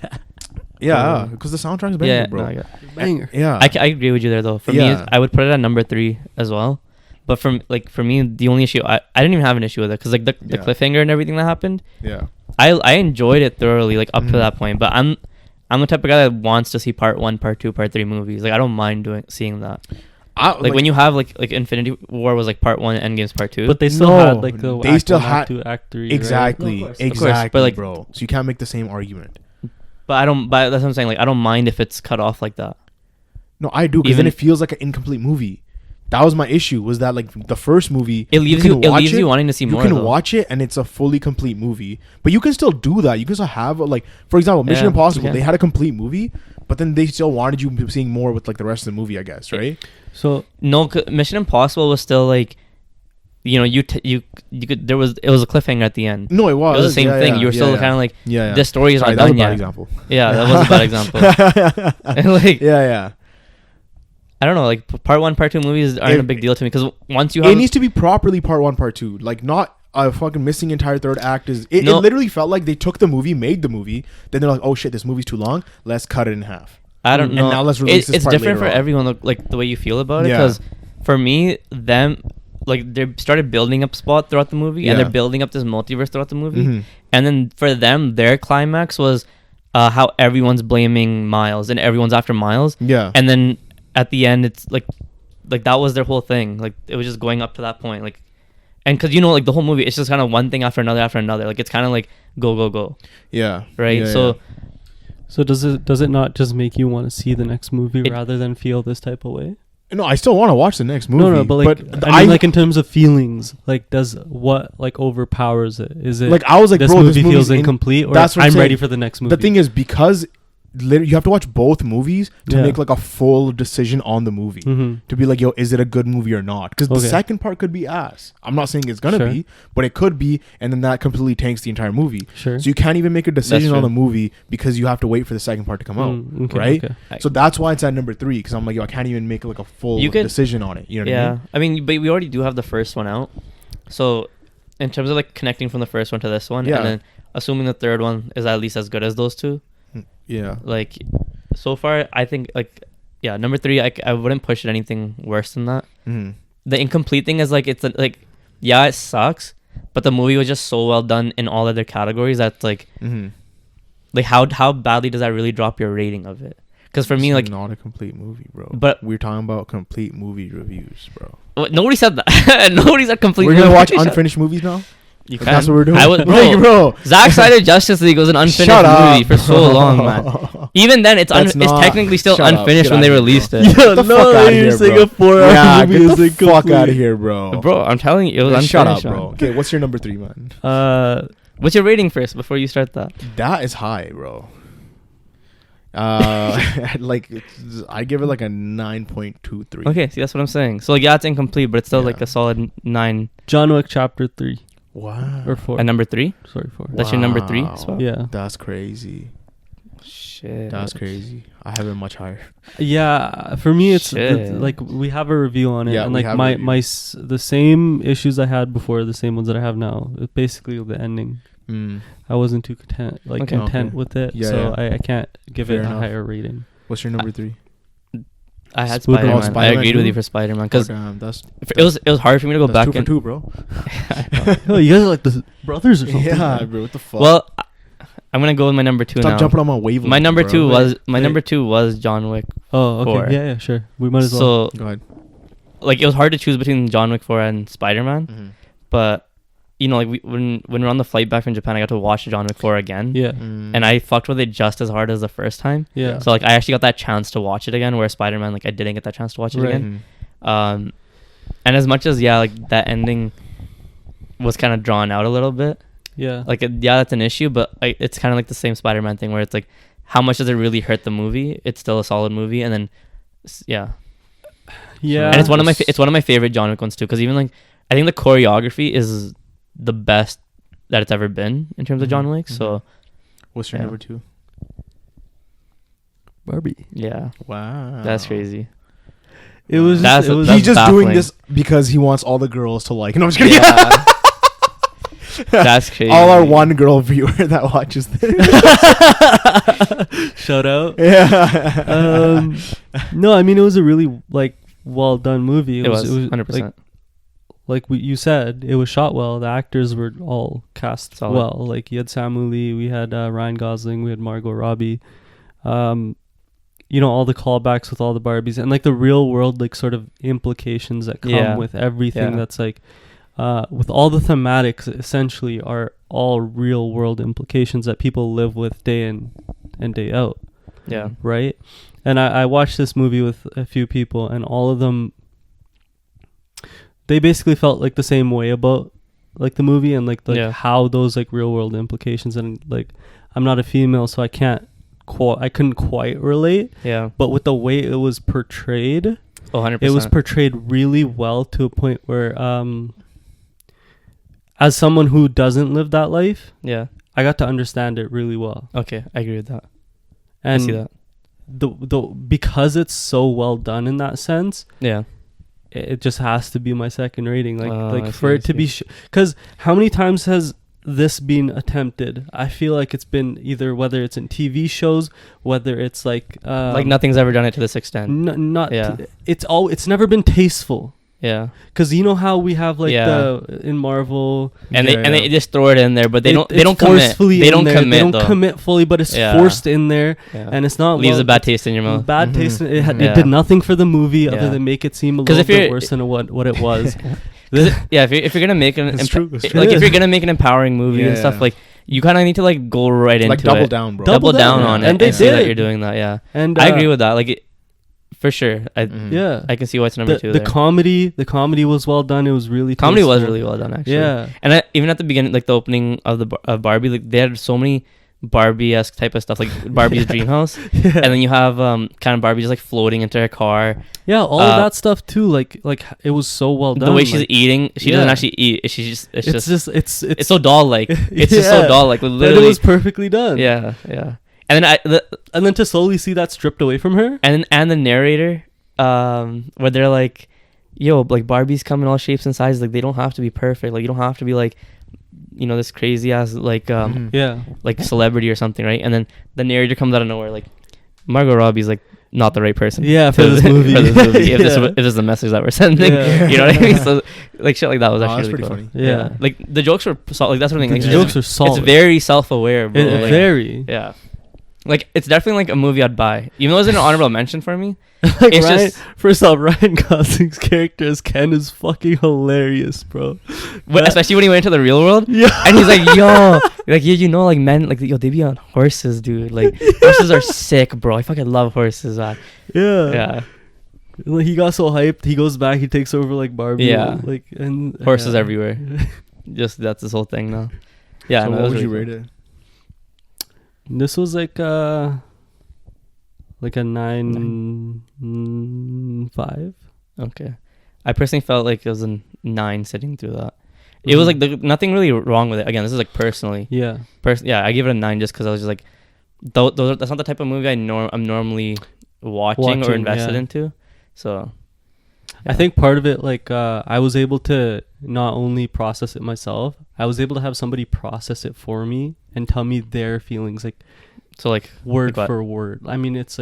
yeah, because the soundtrack's better, yeah, bro. no, I got- Banger. Yeah, I agree with you there though. For me, Yeah. I would put it at number 3 as well. But for me, the only issue I didn't even have an issue with it because like the Yeah. cliffhanger and everything that happened, yeah. I enjoyed it thoroughly like up Mhm. to that point. But I'm the type of guy that wants to see part 1, part 2, part 3 movies. Like I don't mind seeing that. Like when you have like Infinity War was like part 1, Endgame's part 2. But they still No, had like the they act still 1, had- act 2, act 3. exactly, Right? Of course, exactly, but, like- bro. So you can't make the same argument. But that's what I'm saying. Like I don't mind if it's cut off like that. No, I do, because then Even- it feels like an incomplete movie. That was my issue. Was that like the first movie? It leaves can watch you wanting to see You more. can though. watch it and it's a fully complete movie, but you can still do that. You can still have like, for example, Mission Yeah, Impossible. you They can. had a complete movie, but then they still wanted you seeing more with like the rest of the movie, I guess, right? So No, Mission Impossible was still like, you know, you could it was a cliffhanger at the end. No, it was. It was the same Yeah, thing. yeah, You were still yeah, kind of like, yeah. this story is Sorry, not that was done a bad yet. example. Yeah, that was a bad example. And, like, yeah. I don't know, like part 1, part 2 movies aren't a If- big deal to me because once you It have needs to be properly part 1, part 2. Like not a fucking missing entire third act is it No. literally felt like they took the movie, made the movie, then they're like, oh shit, this movie's too long, let's cut it in half. I don't And know. now let's release this It's part different for later on. everyone, like the way you feel about it. Yeah. Because for me, them, like they started building up Spot throughout the movie, and Yeah. they're building up this multiverse throughout the movie. Mhm. And then for them, their climax was how everyone's blaming Miles and everyone's after Miles. Yeah. And then at the end, it's like that was their whole thing. Like it was just going up to that point. Like, and because like the whole movie, it's just kind of one thing after another after another. Like it's kind of like go go go, Yeah. right? Yeah, So So does it not just make you want to see the next movie It- rather than feel this type of way? no, I still want to watch the next movie. No, but like I mean, like in terms of feelings, like does what like overpowers it? Is it like I was like, this bro, movie this movie's feels incomplete, or that's what I'm I'm ready saying. for the next movie? The thing is, because you have to watch both movies to Yeah. make like a full decision on the movie. Mm-hmm. To be like, yo, is it a good movie or not? Because the Okay. second part could be ass. I'm not saying it's gonna Sure. be, but it could be, and then that completely tanks the entire movie. Sure. So you can't even make a decision true. on the movie because you have to wait for the second part to come out, Okay, right? okay. So that's why it's at number 3, because I'm like, yo, I can't even make like a full You could- decision on it. You know what I yeah, mean? I mean, but we already do have the first one out. So in terms of like connecting from the first one to this one, Yeah. and then assuming the third one is at least as good as those two, Yeah. like so far, I think like yeah, number 3, I wouldn't push it anything worse than that. Mhm. The incomplete thing is like it's like yeah, it sucks, but the movie was just so well done in all other categories that like Mhm. how badly does that really drop your rating of it? Because for me, It's like, not a complete movie, bro. but we're talking about complete movie reviews, bro. nobody said that. Nobody said complete. We're gonna movie watch reviews. unfinished movies now. You Like, that's what we're doing. I was, Like, bro. bro. Zack Snyder Justice League was an unfinished Shut up, movie for so long, man. Even then, it's That's it's not- technically still shut up. unfinished Get when they outta here, released bro. it. Get the fuck outta here, bro. 4-hour Yeah, movie get is the fuck incomplete. out of here, bro. Bro, I'm telling you, it was Shut up, unfinished. bro. man. Okay, what's your number 3, man? What's your rating first before you start that? That is high, bro. Like I give it like a 9.23. Okay, see, that's what I'm saying. So like, yeah, it's incomplete, but it's still like Yeah. a solid 9. John Wick Chapter 3 Wow. or 4. And number 3. Sorry, 4. That's your number 3 Wow. spot? Yeah. That's crazy. Shit. That's crazy. I have it much higher. Yeah, for me it's Shit. like we have a review on it, Yeah, and we like have a my review. the same issues I had before, the same ones that I have now. It's basically the ending. I wasn't too content Okay. content with it, Yeah, so yeah. I can't give Fair it enough. a higher rating. What's your number 3? I had Spider-Man. Spider-Man. I Spider-Man agreed with too? you for Spider-Man because Damn, that's it was hard for me to go that's back 2 for and 2, bro. Oh, you guys are like the brothers or something. Yeah, bro. What the fuck? Well, I'm gonna go with my number 2 stop now. jumping on my wavelength. My number bro. 2 was Wait. number 2 was John Wick. Oh, okay. 4. Yeah, sure. We might as well. So Go ahead. like it was hard to choose between John Wick 4 and Spider-Man, but you know, like when we're on the flight back from Japan, I got to watch John Wick 4 again. Yeah, And I fucked with it just as hard as the first time. yeah. So like I actually got that chance to watch it again, where Spider-Man, like I didn't get that chance to watch it Right. again. And as much as like that ending was kind of drawn out a little bit, Yeah. like yeah, that's an issue, but it's kind of like the same Spider-Man thing where it's like, how much does it really hurt the movie? It's still a solid movie, and then yeah, Yeah. and it's one of my favorite John Wick ones too, because even like I think the choreography is the best that it's ever been in terms of John Wick. So What's your Yeah. number 2? Barbie. yeah, Wow. that's crazy. It was. That's- it was that's He's just doing baffling. this because he wants all the girls to like. No, I'm just kidding. Yeah. That's crazy. All our one girl viewer that watches this. Shout out. Yeah. No, I mean it was a really like well done movie. It was like, 100%. you said, it was shot well. The actors were all cast Solid. well. Like you had Samu Lee, we had Ryan Gosling, we had Margot Robbie. You know, all the callbacks with all the Barbies and like the real world like sort of implications that come Yeah. with everything. Yeah. That's like with all the thematics essentially are all real world implications that people live with day in and day out. Yeah. Right. And I watched this movie with a few people, and all of them, they basically felt like the same way about like the movie and like Yeah. how those like real world implications, and like I'm not a female, so I couldn't quite relate, Yeah. but with the way it was portrayed, Oh, 100%. it was portrayed really well to a point where as someone who doesn't live that life, Yeah. I got to understand it really well. Okay, I agree with that. And I see that. the because it's so well done in that sense, Yeah. it just has to be my second rating. Like I like see, for I it to be, see. because how many times has this been attempted? I feel like it's been either whether it's in TV shows, whether it's like nothing's ever done it to this extent. not Yeah. it's never been tasteful. Yeah, Because you know how we have like Yeah. the in Marvel, and Yeah, they yeah. just throw it in there, but they don't it's commit. forcefully They in don't there. commit. They don't though. commit fully, but it's Yeah. forced in there, Yeah. and it's not Leaves well, a bad taste in your mouth. bad Mhm. taste. It Yeah. did nothing for the movie other Yeah. than make it seem a 'Cause little if bit you're- worse than what it was. Yeah, if you're gonna make an It's true, it's like true. if you're gonna make an empowering movie and Yeah. stuff, like you kind of need to like go right into Like double it. down, bro. double Double down down, on yeah. it, And they see that did. you're doing that. Yeah, And I agree with that. Like, for sure. Mhm. Yeah, I can see why it's number two. the there. comedy was well done. It was really Comedy was tasteful. really well done, actually. Yeah, And even at the beginning, like the opening of the of Barbie, like they had so many Barbie-esque type of stuff, like Barbie's dream house, yeah. and then you have kind of Barbie just like floating into her car. Yeah, all of that stuff too. Like it was so well done. The way she's like, eating, she doesn't yeah. actually eat. She's just it's it's so doll like. It's just so Yeah. doll like. but Literally, it was perfectly done. yeah, yeah. And then and then to slowly see that stripped away from her. and the narrator, where they're like, yo, like Barbies come in all shapes and sizes. Like they don't have to be perfect. Like you don't have to be like, you know, this crazy ass like Mhm. Yeah, like celebrity or something, right? And then the narrator comes out of nowhere like, Margot Robbie's like not the right person. Yeah, for this movie. For this movie. If Yeah. this is the message that we're sending, Yeah. you know what I mean? So like shit like that was Oh, actually that's really pretty cool. funny. Yeah. Like the jokes were like that's what I mean. Like, the Yeah. jokes are solid. It's very self-aware, bro. It- Like, very. yeah. Like it's definitely like a movie I'd buy, even though it's an honorable mention for me. Like It's Ryan, just- first off, Ryan Gosling's character as Ken is fucking hilarious, bro. That- Especially when he went into the real world. Yeah, And he's like, yo, like you know, like men, like yo, they be on horses, dude. Like horses are sick, bro. I fucking love horses, man. yeah. Yeah, Like, he got so hyped. He goes back. He takes over like Barbie. Yeah. Like and horses yeah. everywhere. Just that's this whole thing now. Yeah, So no, it what was would you really rate it? This was like a 9.5. cool. Okay, I personally felt like it was a 9 sitting through that. It was like nothing really wrong with it. Again, this is like personally. Yeah. Yeah, I give it a 9 just because I was just like, that's not the type of movie I'm normally watching or invested yeah. into. So, I think part of it, like, I was able to not only process it myself, I was able to have somebody process it for me and tell me their feelings, like so like word what? for word. I mean, it's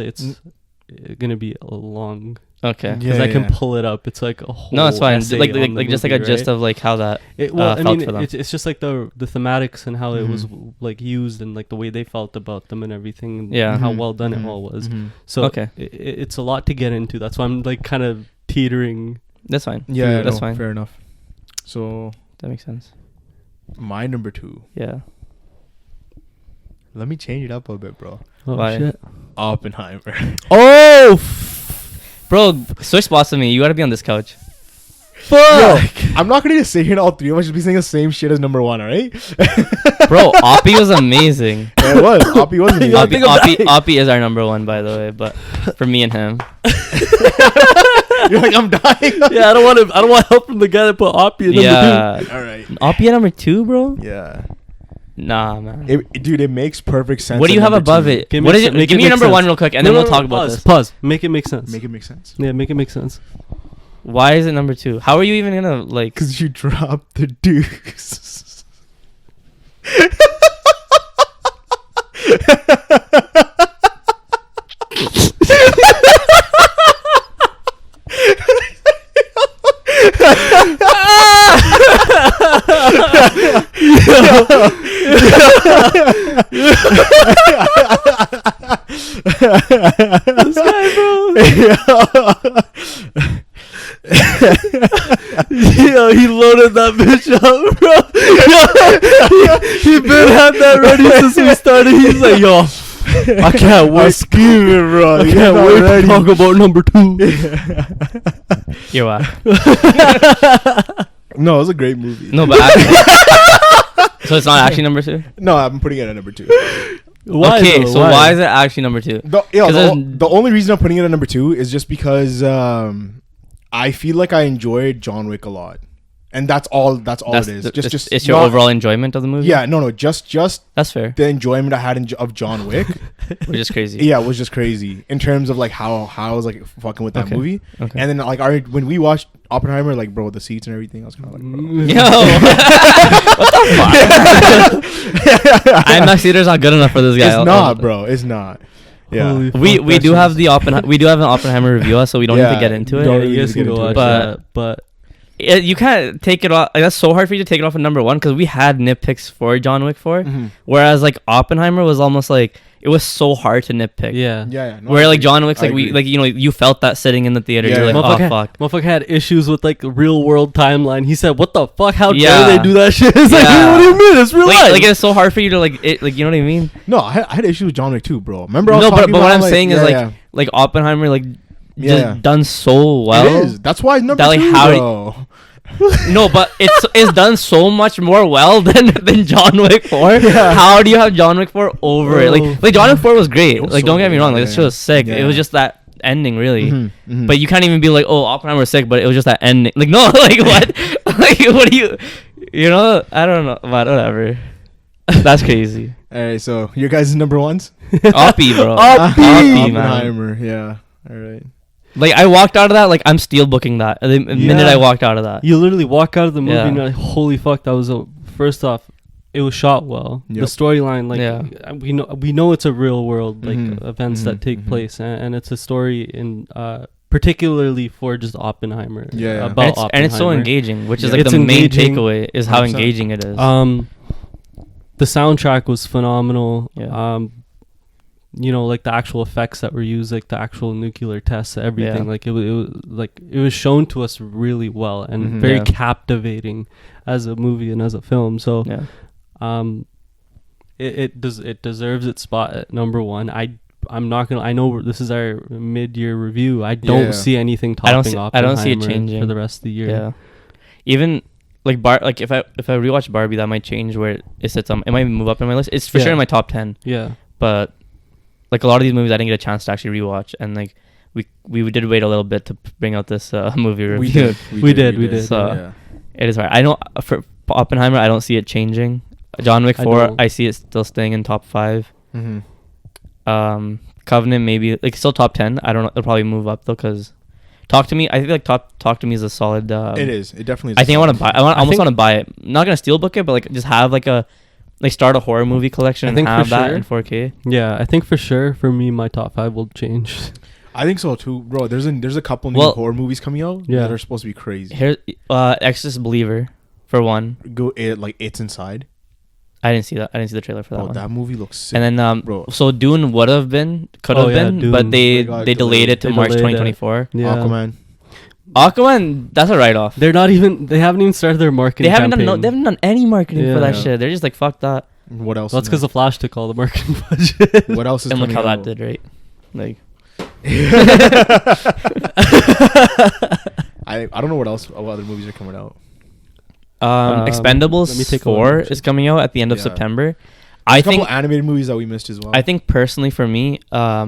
gonna be a long okay. because Yeah, I can yeah. pull it up. It's like a whole No, it's fine. essay Like on the just like movie, a gist right? of like how that. It, well, I felt mean, for them. it's just like the thematics and how it was Mhm. like used and like the way they felt about them and everything. And Yeah. how Mhm. well done it Mhm. all was. Mhm. So Okay. it's a lot to get into. That's why I'm like kind of teetering. That's fine. Yeah, that's no, fine. Fair enough. So That makes sense. my number 2. Yeah. Let me change it up a bit, bro. Oh Why? shit! Oppenheimer. Oh Bro, switch spots with me. You gotta be on this couch. fuck! I'm not gonna just sit here and all three of us should be saying the same shit as number 1, alright? Bro, Oppie was amazing. Yeah, it was. Oppie was amazing. I think I'm Oppie is our number 1, by the way. But for me and him, You're like, I'm dying. Yeah, I don't want to help from the guy that put Oppie in number yeah, Alright. Oppie at number 2, bro. Yeah. Nah, man. Dude, it makes perfect sense. What do at you have number above 2. it? Okay, What make is it- it? make Give it me your make number sense. 1 real quick, and then we'll talk about pause, this. Pause. Make it make sense. Make it make sense. Yeah, make it make sense. Why is it number 2? How are you even gonna like? Because you dropped the deuce. This guy, bro. Yo, he loaded that bitch up, bro. He been had that ready since we started. He's like, yo, I can't wait. I'm scheming, bro. I You're can't not wait to ready. talk about number 2. You're whack. No, it was a great movie. No, but so it's not actually number 2. No, I'm putting it at number 2. Why, Okay, though? so why is it actually number 2? The only reason I'm putting it at number 2 is just because I feel like I enjoyed John Wick a lot. and that's all it is. It's your not- overall enjoyment of the movie. Yeah, no, just That's fair. the enjoyment I had of John Wick. Which is crazy. Yeah, it was just crazy in terms of like how I was like fucking with that Okay. movie. Okay. And then like when we watched Oppenheimer, like bro, the seats and everything, I was kind of like, bro. Yo, what the fuck? IMAX theater's not good enough for this guy. It's not, bro. It's not. Yeah. Holy We fuck, we that do shit have is- we do have an Oppenheimer review, so we don't need Yeah, to get into don't it. Yeah, really you guys get can go into watch it. that, but You can't take it off. Like, that's so hard for you to take it off at number one because we had nitpicks for John Wick 4, Mhm. whereas like Oppenheimer was almost like it was so hard to nitpick. yeah. Yeah. No, Where I like agree. John Wick's I like we agree. like you felt that sitting in the theater. Yeah, You're like, yeah. oh fuck. Motherfucker had issues with like real world timeline. He said, "What the fuck? How Yeah. dare they do that shit?" It's like, Yeah. what do you mean? It's real life. Like it's so hard for you to like you know what I mean? No, I had issues with John Wick too, bro. Remember? I was No, but talking what about, I'm like, saying is yeah, like yeah. like Oppenheimer like Yeah. just done so well. It is. That's why it's number That, like, two, how do- bro. No, but it's done so much more well than John Wick 4. Yeah. How do you have John Wick 4 over it? Oh. Like John Wick 4 was great. It was Like so don't get me good, wrong, like yeah, this shit was sick. yeah. It was just that ending really. Mhm, mhm. But you can't even be like, oh, Oppenheimer was sick, but it was just that ending. Like no, like what? Like what do you know? I don't know, but whatever. That's crazy. All right, so your guys' number ones? Oppie, bro. Oppie, man. Oppenheimer. Yeah. All right. Like I walked out of that, like I'm steel booking that. The minute I walked out of that. you literally walk out of the movie Yeah. and you're like, "Holy fuck!" That was first off, it was shot well. Yep. The storyline, like Yeah. we know it's a real world like Mhm, events that mhm, take mhm. place, and it's a story in particularly for just Oppenheimer. Yeah, yeah. About And it's so Oppenheimer. engaging, which is Yeah. like It's the main engaging. takeaway is how 100%. engaging it is. The soundtrack was phenomenal. Yeah. You know, like the actual effects that were used, like the actual nuclear tests, everything. Yeah. Like it was shown to us really well and Mhm. very Yeah. captivating as a movie and as a film. So, yeah. it deserves its spot at number one. I'm not gonna. I know this is our mid-year review. I don't Yeah. see anything I don't topping see- I Oppenheimer don't see it changing. for the rest of the year. Yeah. Even like like if I rewatch Barbie, that might change where it sits on. It might move up in my list. It's for Yeah. sure in my top 10. Yeah. But like a lot of these movies, I didn't get a chance to actually rewatch, and like we did wait a little bit to bring out this movie review. We did. We did. So Yeah. it is hard. I know for Oppenheimer, I don't see it changing. John Wick I 4, don't. I see it still staying in top 5. Mhm. Covenant maybe like still top 10. I don't know. It'll probably move up though because Talk to Me. I think like Talk to Me is a solid. It is. It definitely is. I think I want to buy. I almost think- want to buy it. I'm not gonna steelbook it, but like just have like a start a horror movie collection I and think for have that sure. in 4K. Yeah, I think for sure for me my top 5 will change. I think so too, bro. There's a couple new Well- horror movies coming out Yeah. that are supposed to be crazy. Here, Exorcist Believer for one. It's Inside. I didn't see that. I didn't see the trailer for that Bro, one. that movie looks sick. And then bro. so Dune could have been, Oh, yeah, Dune. but they They got delayed delayed. it to They March delayed it. 2024. Yeah. Aquaman. Aquaman, that's a write off. They haven't even started their marketing They haven't campaign. done any marketing for that Yeah. shit. They're just like fuck that. What else? That's is because there? the Flash took all the marketing budget. What else is And look coming how out? that did, right? Like I don't know what other movies are coming out. Expendables let me take a look. 4 is coming out at the end of Yeah. September. I I a couple think animated movies that we missed as well. I think personally for me, I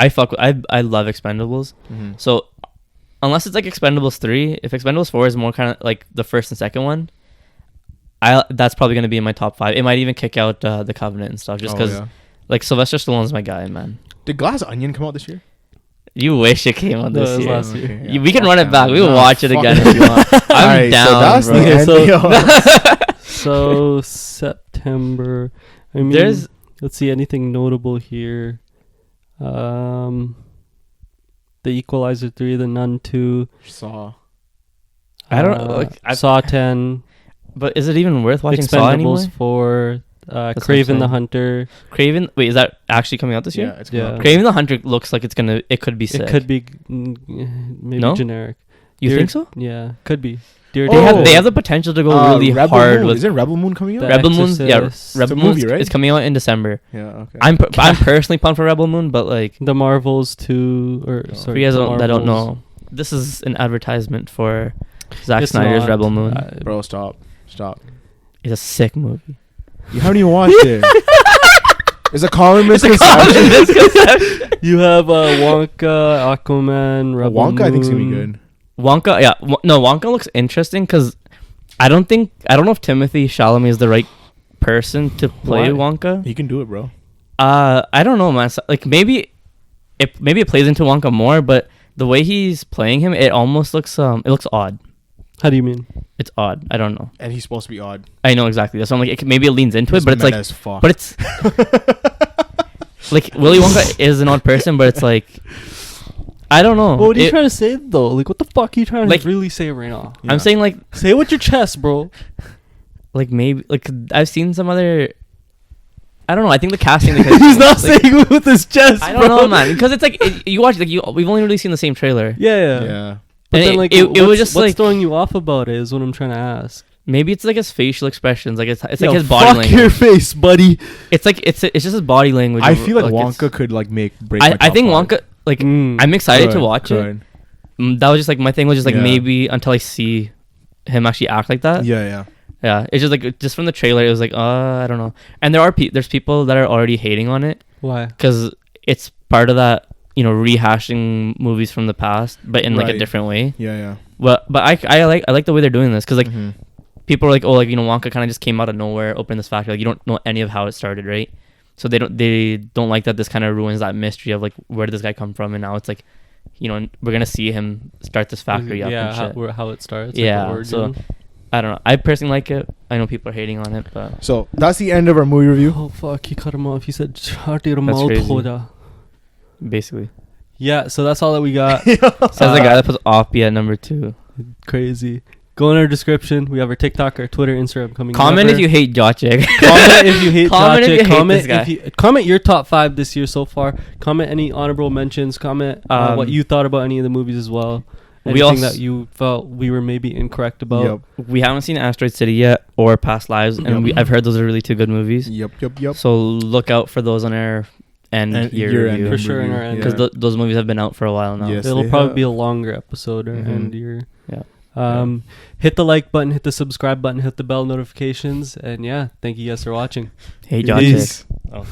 love Expendables. Mhm. So unless it's like Expendables 3, if Expendables 4 is more kind of like the first and second one, that's probably going to be in my top 5. It might even kick out The Covenant and stuff just Oh, because yeah. like Sylvester Stallone's my guy, man. Did Glass Onion come out this year? You wish it came out No, this it was year. last year. Okay, We can fuck run it that. back. We will Nah, watch it fuck again that. if you want. I'm Alright, down, so that's bro. the Okay, end. so- Yo. So September. I mean, There's- let's see anything notable here. The Equalizer 3, The Nun 2. Saw. I don't know, like, Saw 10. But is it even worth watching Saw anymore? Expendables 4. what I'm Craven the saying. Hunter. Craven. Wait, is that actually coming out this year? Yeah, it's coming Yeah. out. Craven the Hunter looks like it could be sick. It could be maybe No? generic. You Dear- think so? Yeah, could be. Dear Oh. They have the potential to go really Rebel hard Moon. with Isn't Rebel Moon coming out? The Rebel Moon. Yeah, Exorcist. Rebel It's a Moon movie, right? is coming out in December. Yeah. Okay. I'm personally pumped for Rebel Moon, but like The Marvels 2 or Oh. for sorry, you guys The that don't Marvels. know, this is an advertisement for Zack It's Snyder's not. Rebel Moon. Bro, stop. It's a sick movie. You haven't even watched it. It's a common misconception. You have Wonka, Aquaman, Rebel Wonka, I think, is gonna be Moon. good. Wonka, yeah, no, Wonka looks interesting because I don't know if Timothy Chalamet is the right person to play Why? Wonka. He can do it, bro. I don't know, man. Like maybe it plays into Wonka more, but the way he's playing him, it almost looks it looks odd. How do you mean? It's odd. I don't know. And he's supposed to be odd. I know exactly. That's why I'm like maybe it leans into it, but it's like as fuck. but it's like Willy Wonka is an odd person, but it's like I don't know. What are you It- trying to say though? Like, what the fuck are you trying Like- to really say right now? Yeah. I'm saying like Say it with your chest, bro. maybe like I've seen some other. I don't know. I think the casting. He's not like, saying it with his chest, I bro. don't know, man. Because it's like you watch like we've only really seen the same trailer. Yeah. Yeah. But And then, like, it was what's- just what's like throwing you off about it is what I'm trying to ask. maybe it's like his facial expressions. Like it's Yo, like his body fuck language. your face, buddy. It's like it's just his body language. I feel like it's- Wonka could like break. I my top think five. Wonka like Mm. I'm excited to Could, watch it. could. That was just like my thing was just like Yeah. maybe until I see him actually act like that. Yeah. Yeah, it's just like just from the trailer, it was like I don't know. And there's people that are already hating on it Why? because it's part of that rehashing movies from the past, but in like a Right. different way. Yeah. But I like the way they're doing this because like Mhm. people are like, oh, like Wonka kind of just came out of nowhere, opened this factory. Like you don't know any of how it started, right? So they don't like that. This kind of ruins that mystery of like where did this guy come from, and now it's like, we're gonna see him start this factory up and shit. How it starts. Yeah, Like the so- origin. I don't know. I personally like it. I know people are hating on it, but So that's the end of our movie review. Oh fuck! He cut him off. He said, "Chhati That's mouth crazy. hoda." basically, Yeah. So that's all that we got. says the guy that puts Oppie at number 2. Crazy. Go in our description. We have our TikTok, our Twitter, Instagram coming. Comment never. if you hate Jacek. Comment if you hate Comment if Jacek. you hate Comment this guy. if you comment your top 5 this year so far. Comment any honorable mentions. Comment what you thought about any of the movies as well. We Anything also- that you felt we were maybe incorrect about. Yep. We haven't seen Asteroid City yet or Past Lives, and Yep. I've heard those are really 2 good movies. Yep. So look out for those on our end And year year-end review For sure in our review, end. because yeah. those movies have been out for a while now. Yes. It'll they probably have. be a longer episode or Mhm. end year. Yeah. Hit the like button, hit the subscribe button, hit the bell notifications, and yeah, thank you guys for watching. Hey Jacek. Peace. Oh.